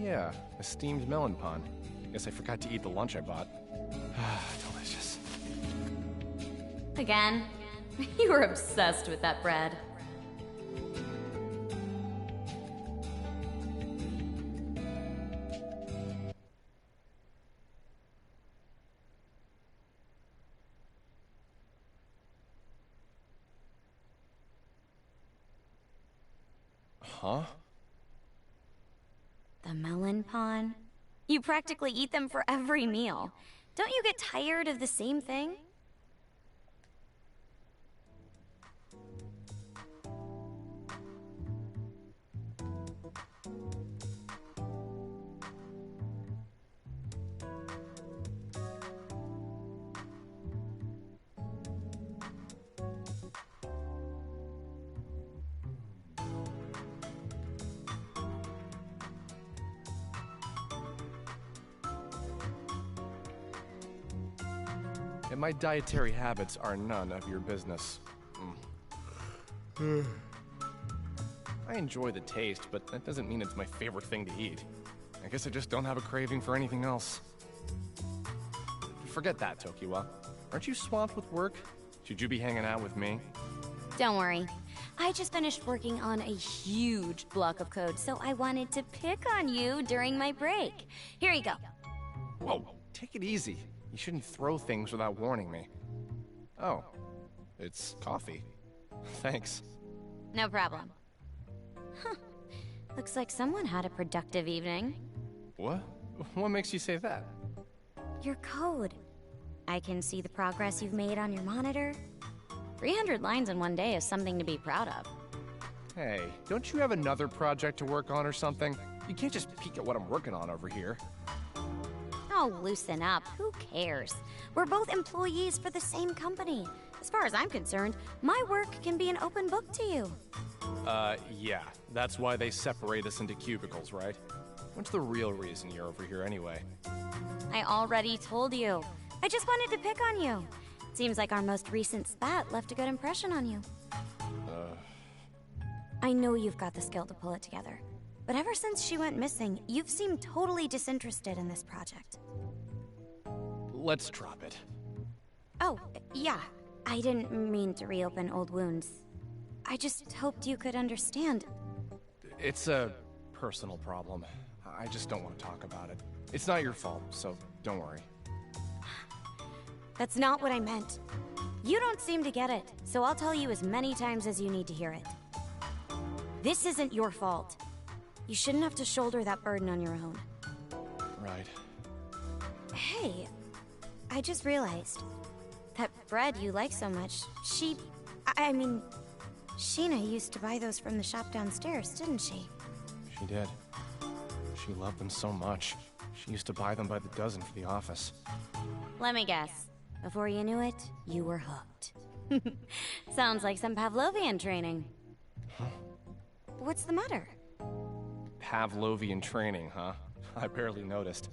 Yeah, a steamed melon pond. Guess I forgot to eat the lunch I bought. Delicious. Again? You were obsessed with that bread. Huh? The melon pond? You practically eat them for every meal. Don't you get tired of the same thing? And my dietary habits are none of your business. I enjoy the taste, but that doesn't mean it's my favorite thing to eat. I guess I just don't have a craving for anything else. Forget that, Tokiwa. Aren't you swamped with work? Should you be hanging out with me? Don't worry. I just finished working on a huge block of code, so I wanted to pick on you during my break. Here you go. Whoa, take it easy. You shouldn't throw things without warning me. Oh, it's coffee. Thanks. No problem. Huh. Looks like someone had a productive evening. What? What makes you say that? Your code. I can see the progress you've made on your monitor. 300 lines in one day is something to be proud of. Hey, don't you have another project to work on or something? You can't just peek at what I'm working on over here. Oh, loosen up. Who cares? We're both employees for the same company. As far as I'm concerned, my work can be an open book to you. Yeah. That's why they separate us into cubicles, right? What's the real reason you're over here anyway? I already told you. I just wanted to pick on you. Seems like our most recent spat left a good impression on you. I know you've got the skill to pull it together. But ever since she went missing, you've seemed totally disinterested in this project. Let's drop it. Oh, yeah. I didn't mean to reopen old wounds. I just hoped you could understand. It's a personal problem. I just don't want to talk about it. It's not your fault, so don't worry. That's not what I meant. You don't seem to get it, so I'll tell you as many times as you need to hear it. This isn't your fault. You shouldn't have to shoulder that burden on your own. Right. Hey, I just realized that bread you like so much, I mean, Sheena used to buy those from the shop downstairs, didn't she? She did. She loved them so much. She used to buy them by the dozen for the office. Let me guess. Before you knew it, you were hooked. Sounds like some Pavlovian training. Huh? What's the matter? Pavlovian training, huh? I barely noticed.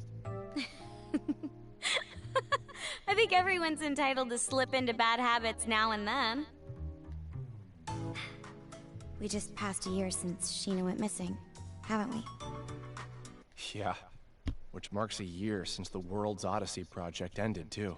I think everyone's entitled to slip into bad habits now and then. We just passed a year since Sheena went missing, haven't we? Yeah, which marks a year since the World's Odyssey project ended, too.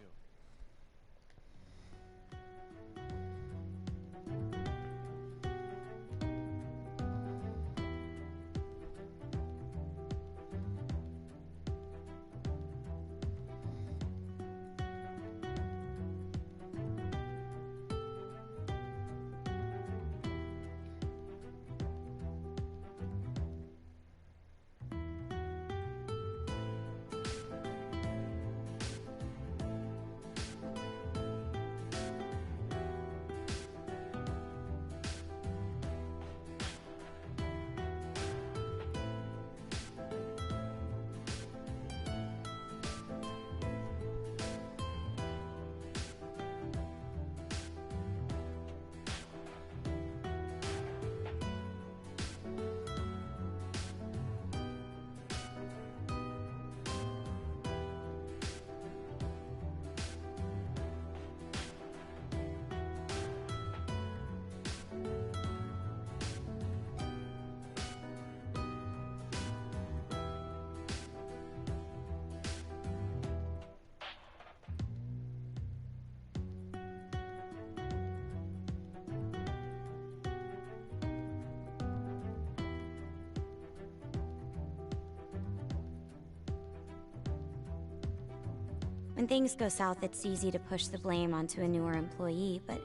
When things go south, it's easy to push the blame onto a newer employee, but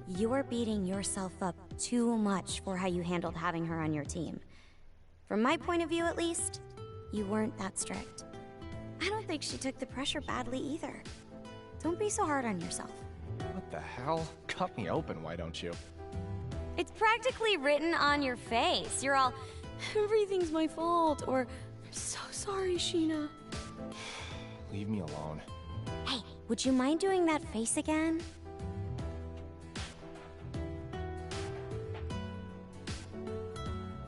you're beating yourself up too much for how you handled having her on your team. From my point of view, at least, you weren't that strict. I don't think she took the pressure badly either. Don't be so hard on yourself. What the hell? Cut me open, why don't you? It's practically written on your face. You're all, everything's my fault, or, I'm so sorry, Sheena. Leave me alone. Hey, would you mind doing that face again?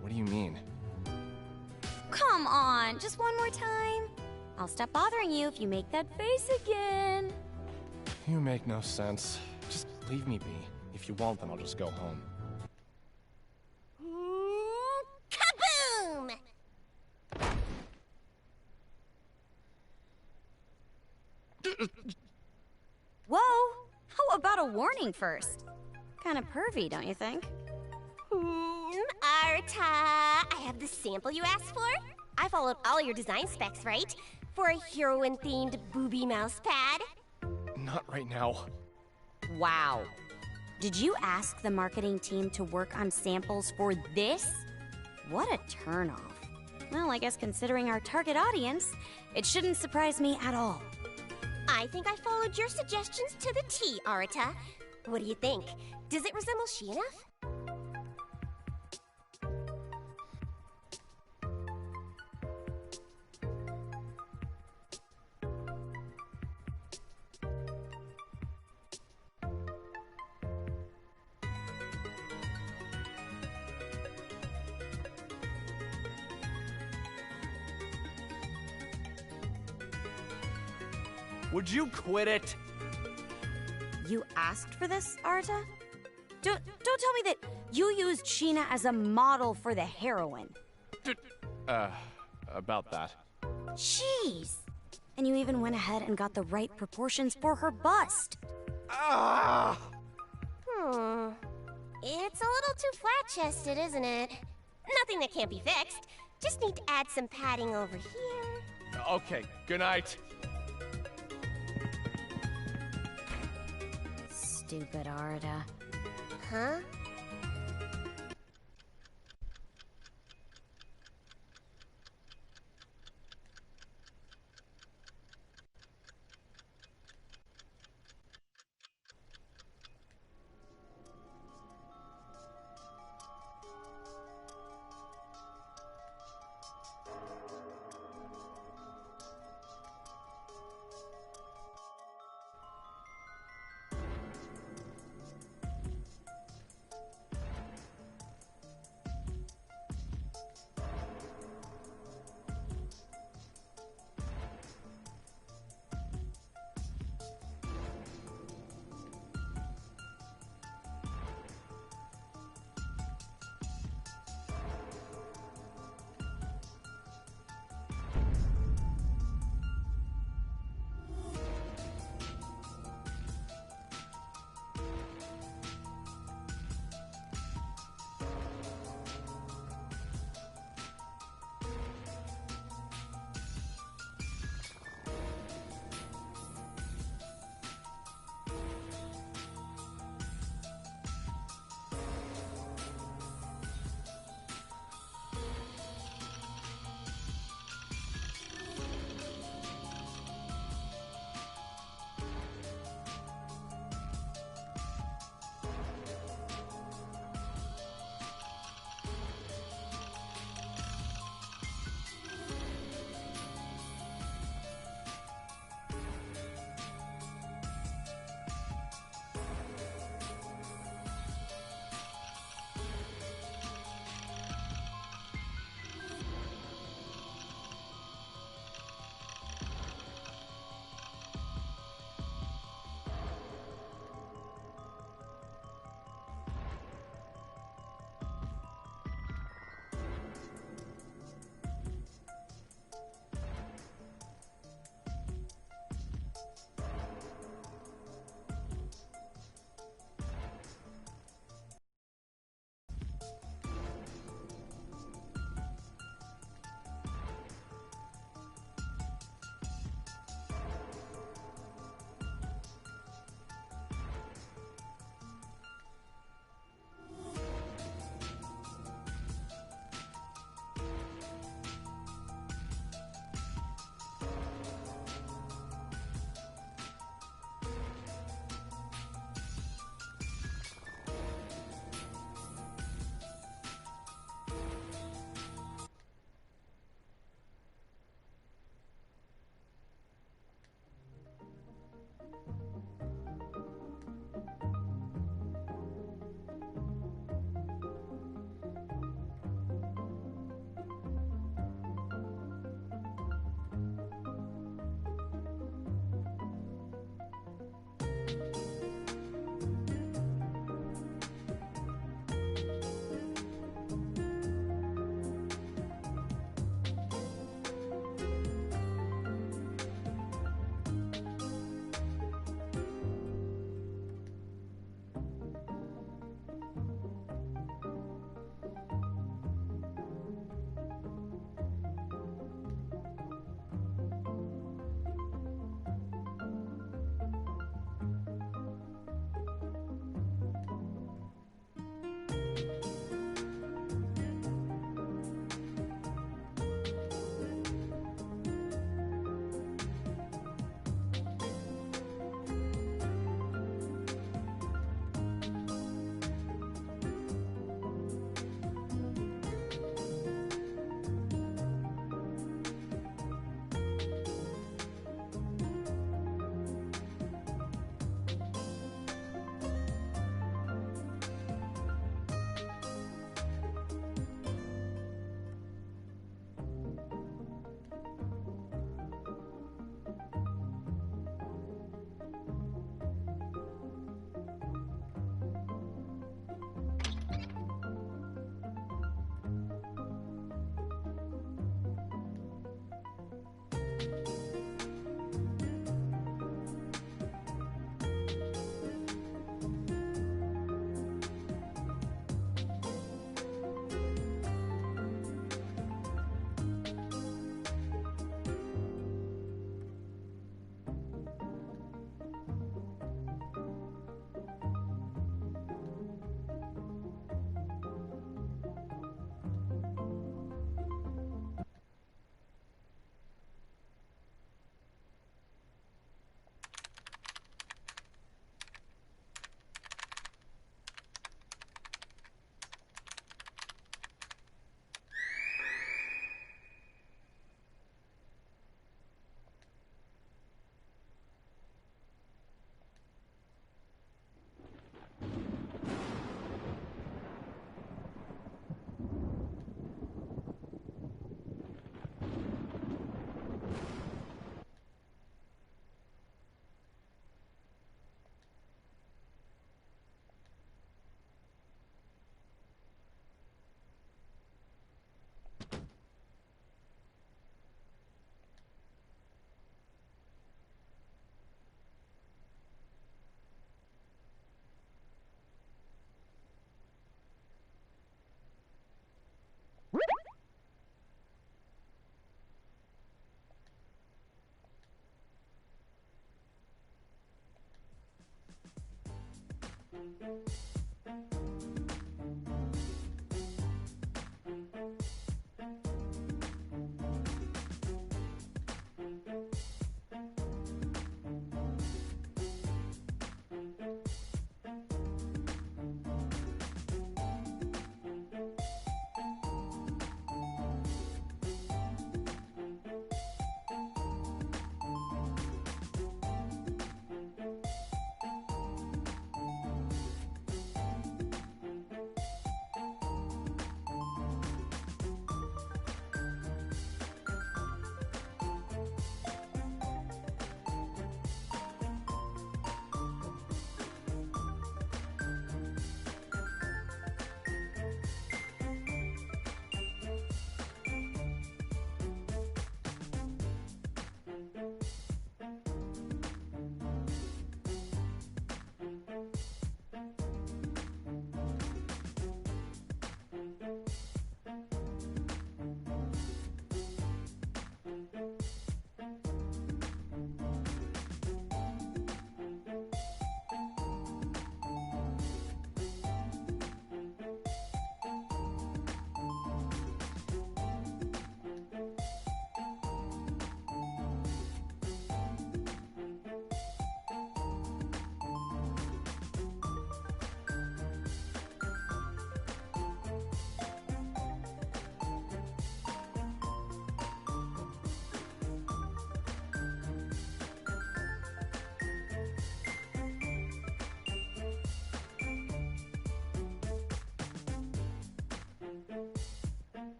What do you mean? Come on, just one more time. I'll stop bothering you if you make that face again. You make no sense. Just leave me be. If you won't, then I'll just go home. Kaboom! Whoa! How about a warning first? Kinda pervy, don't you think? Arta, I have the sample you asked for. I followed all your design specs, right? For a heroine-themed booby mouse pad. Not right now. Wow. Did you ask the marketing team to work on samples for this? What a turnoff. Well, I guess considering our target audience, it shouldn't surprise me at all. I think I followed your suggestions to the T, Arta. What do you think? Does it resemble she enough? Would you quit it? You asked for this, Arta? Don't tell me that you used Sheena as a model for the heroine. About that. Jeez. And you even went ahead and got the right proportions for her bust. Ah! It's a little too flat-chested, isn't it? Nothing that can't be fixed. Just need to add some padding over here. Okay, good night. Stupid Arta. Huh?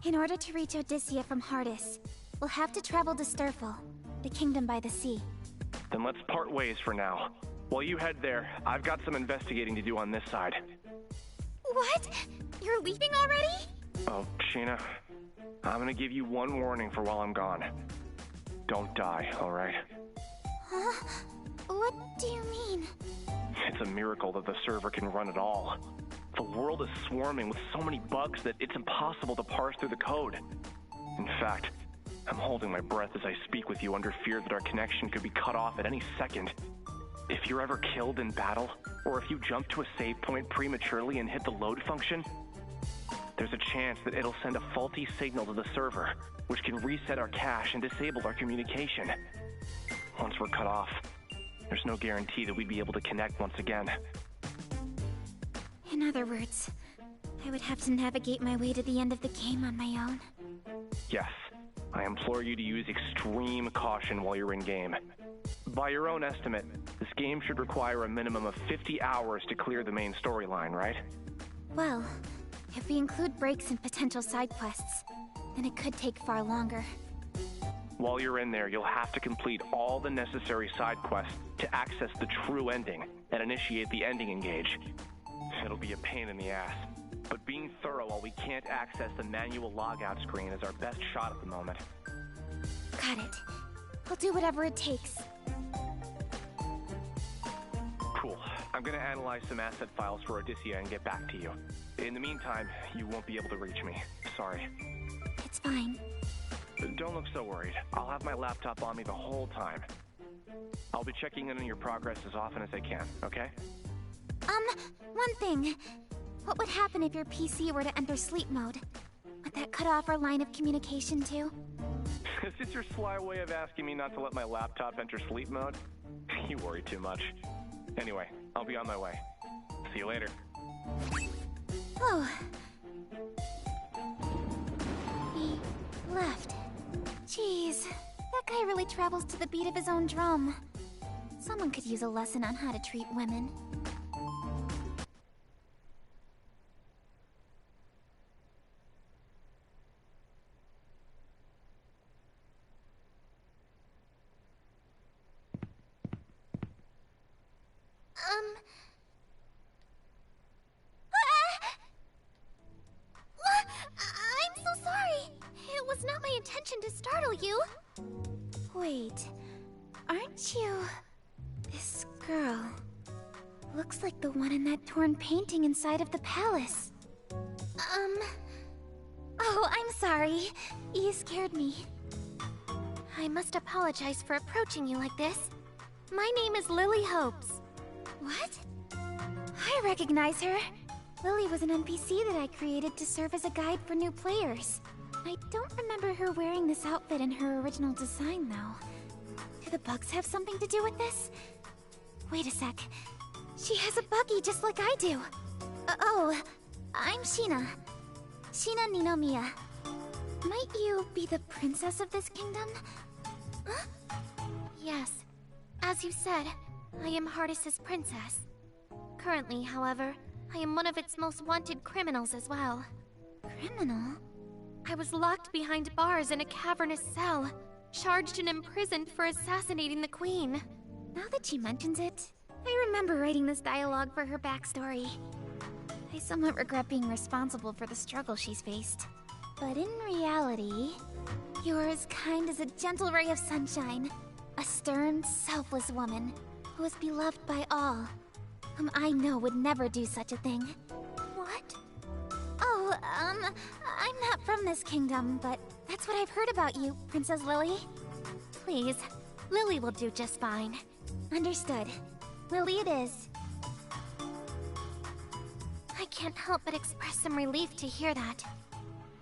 In order to reach Odysseia from Hardis, we'll have to travel to Sturful, the kingdom by the sea. Then let's part ways for now. While you head there, I've got some investigating to do on this side. What? You're leaving already? Oh, Sheena, I'm gonna give you one warning for while I'm gone. Don't die, alright? Huh? What do you mean? It's a miracle that the server can run at all. The world is swarming with so many bugs that it's impossible to parse through the code. In fact, I'm holding my breath as I speak with you under fear that our connection could be cut off at any second. If you're ever killed in battle, or if you jump to a save point prematurely and hit the load function, there's a chance that it'll send a faulty signal to the server, which can reset our cache and disable our communication. Once we're cut off, there's no guarantee that we'd be able to connect once again. In other words, I would have to navigate my way to the end of the game on my own. Yes, I implore you to use extreme caution while you're in-game. By your own estimate, this game should require a minimum of 50 hours to clear the main storyline, right? Well, if we include breaks and potential side quests, then it could take far longer. While you're in there, you'll have to complete all the necessary side quests to access the true ending and initiate the ending engage. It'll be a pain in the ass, but being thorough while we can't access the manual logout screen is our best shot at the moment. Got it. I'll do whatever it takes. Cool. I'm gonna analyze some asset files for Odysseia and get back to you. In the meantime, you won't be able to reach me. Sorry. It's fine. Don't look so worried. I'll have my laptop on me the whole time. I'll be checking in on your progress as often as I can, okay? One thing. What would happen if your PC were to enter sleep mode? Would that cut off our line of communication too? Is this your sly way of asking me not to let my laptop enter sleep mode? You worry too much. Anyway, I'll be on my way. See you later. Oh. He left. Jeez, that guy really travels to the beat of his own drum. Someone could use a lesson on how to treat women. I'm so sorry. It was not my intention to startle you. Wait, aren't you this girl? Looks like the one in that torn painting inside of the palace. Oh, I'm sorry. You scared me. I must apologize for approaching you like this. My name is Lily Hopes. What? I recognize her. Lily was an NPC that I created to serve as a guide for new players. I don't remember her wearing this outfit in her original design, though. Do the bugs have something to do with this? Wait a sec. She has a buggy just like I do. Oh, I'm Sheena. Sheena Ninomiya. Might you be the princess of this kingdom? Huh? Yes. As you said, I am Hardis' princess. Currently, however, I am one of its most wanted criminals as well. Criminal? I was locked behind bars in a cavernous cell, charged and imprisoned for assassinating the queen. Now that she mentions it, I remember writing this dialogue for her backstory. I somewhat regret being responsible for the struggle she's faced. But in reality, you're as kind as a gentle ray of sunshine. A stern, selfless woman who is beloved by all, whom I know would never do such a thing. What? Oh, I'm not from this kingdom, but that's what I've heard about you, Princess Lily. Please, Lily will do just fine. Understood. Lily it is. I can't help but express some relief to hear that.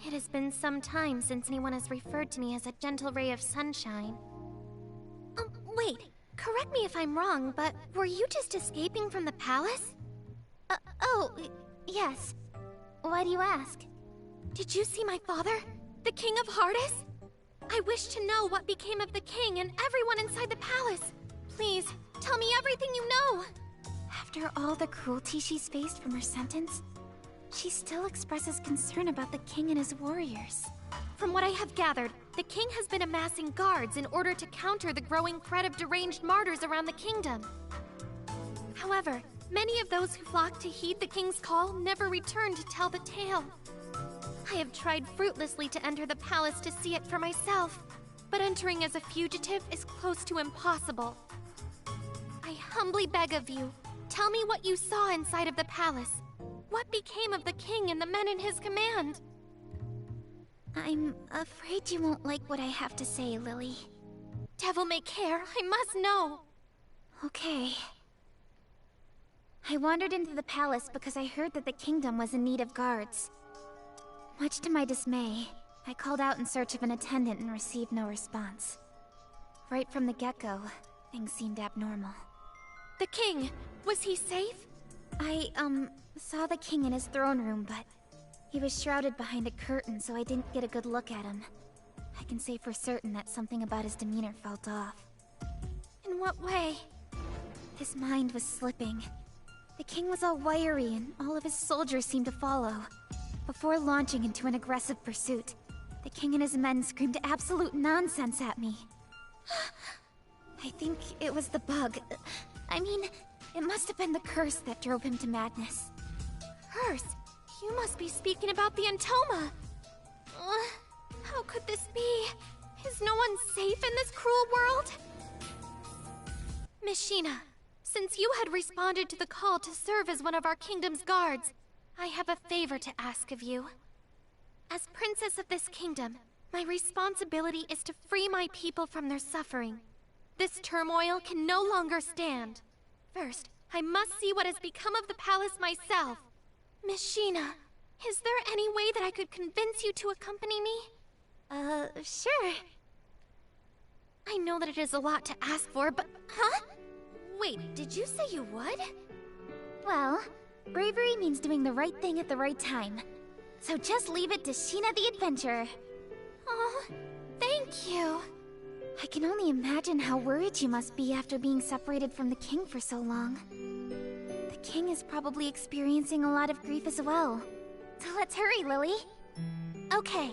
It has been some time since anyone has referred to me as a gentle ray of sunshine. Wait, correct me if I'm wrong, but were you just escaping from the palace? Yes. Why do you ask? Did you see my father? The King of Hardis? I wish to know what became of the king and everyone inside the palace. Please, tell me everything you know. After all the cruelty she's faced from her sentence, she still expresses concern about the king and his warriors. From what I have gathered, the king has been amassing guards in order to counter the growing threat of deranged martyrs around the kingdom. However, many of those who flocked to heed the king's call never returned to tell the tale. I have tried fruitlessly to enter the palace to see it for myself, but entering as a fugitive is close to impossible. I humbly beg of you, tell me what you saw inside of the palace. What became of the king and the men in his command? I'm afraid you won't like what I have to say, Lily. Devil may care, I must know. Okay. I wandered into the palace because I heard that the kingdom was in need of guards. Much to my dismay, I called out in search of an attendant and received no response. Right from the get-go, things seemed abnormal. The king, was he safe? I, saw the king in his throne room, but he was shrouded behind a curtain, so I didn't get a good look at him. I can say for certain that something about his demeanor felt off. In what way? His mind was slipping. The king was all wiry, and all of his soldiers seemed to follow. Before launching into an aggressive pursuit, the king and his men screamed absolute nonsense at me. I think it was the bug. I mean, it must have been the curse that drove him to madness. Curse? You must be speaking about the Antoma. How could this be? Is no one safe in this cruel world? Miss Sheena, since you had responded to the call to serve as one of our kingdom's guards, I have a favor to ask of you. As princess of this kingdom, my responsibility is to free my people from their suffering. This turmoil can no longer stand. First, I must see what has become of the palace myself. Miss Sheena, is there any way that I could convince you to accompany me? Sure. I know that it is a lot to ask for, but... Huh? Wait, did you say you would? Well, bravery means doing the right thing at the right time. So just leave it to Sheena the Adventurer. Oh, thank you. I can only imagine how worried you must be after being separated from the king for so long. The king is probably experiencing a lot of grief as well. So let's hurry, Lily. Okay.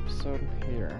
episode here.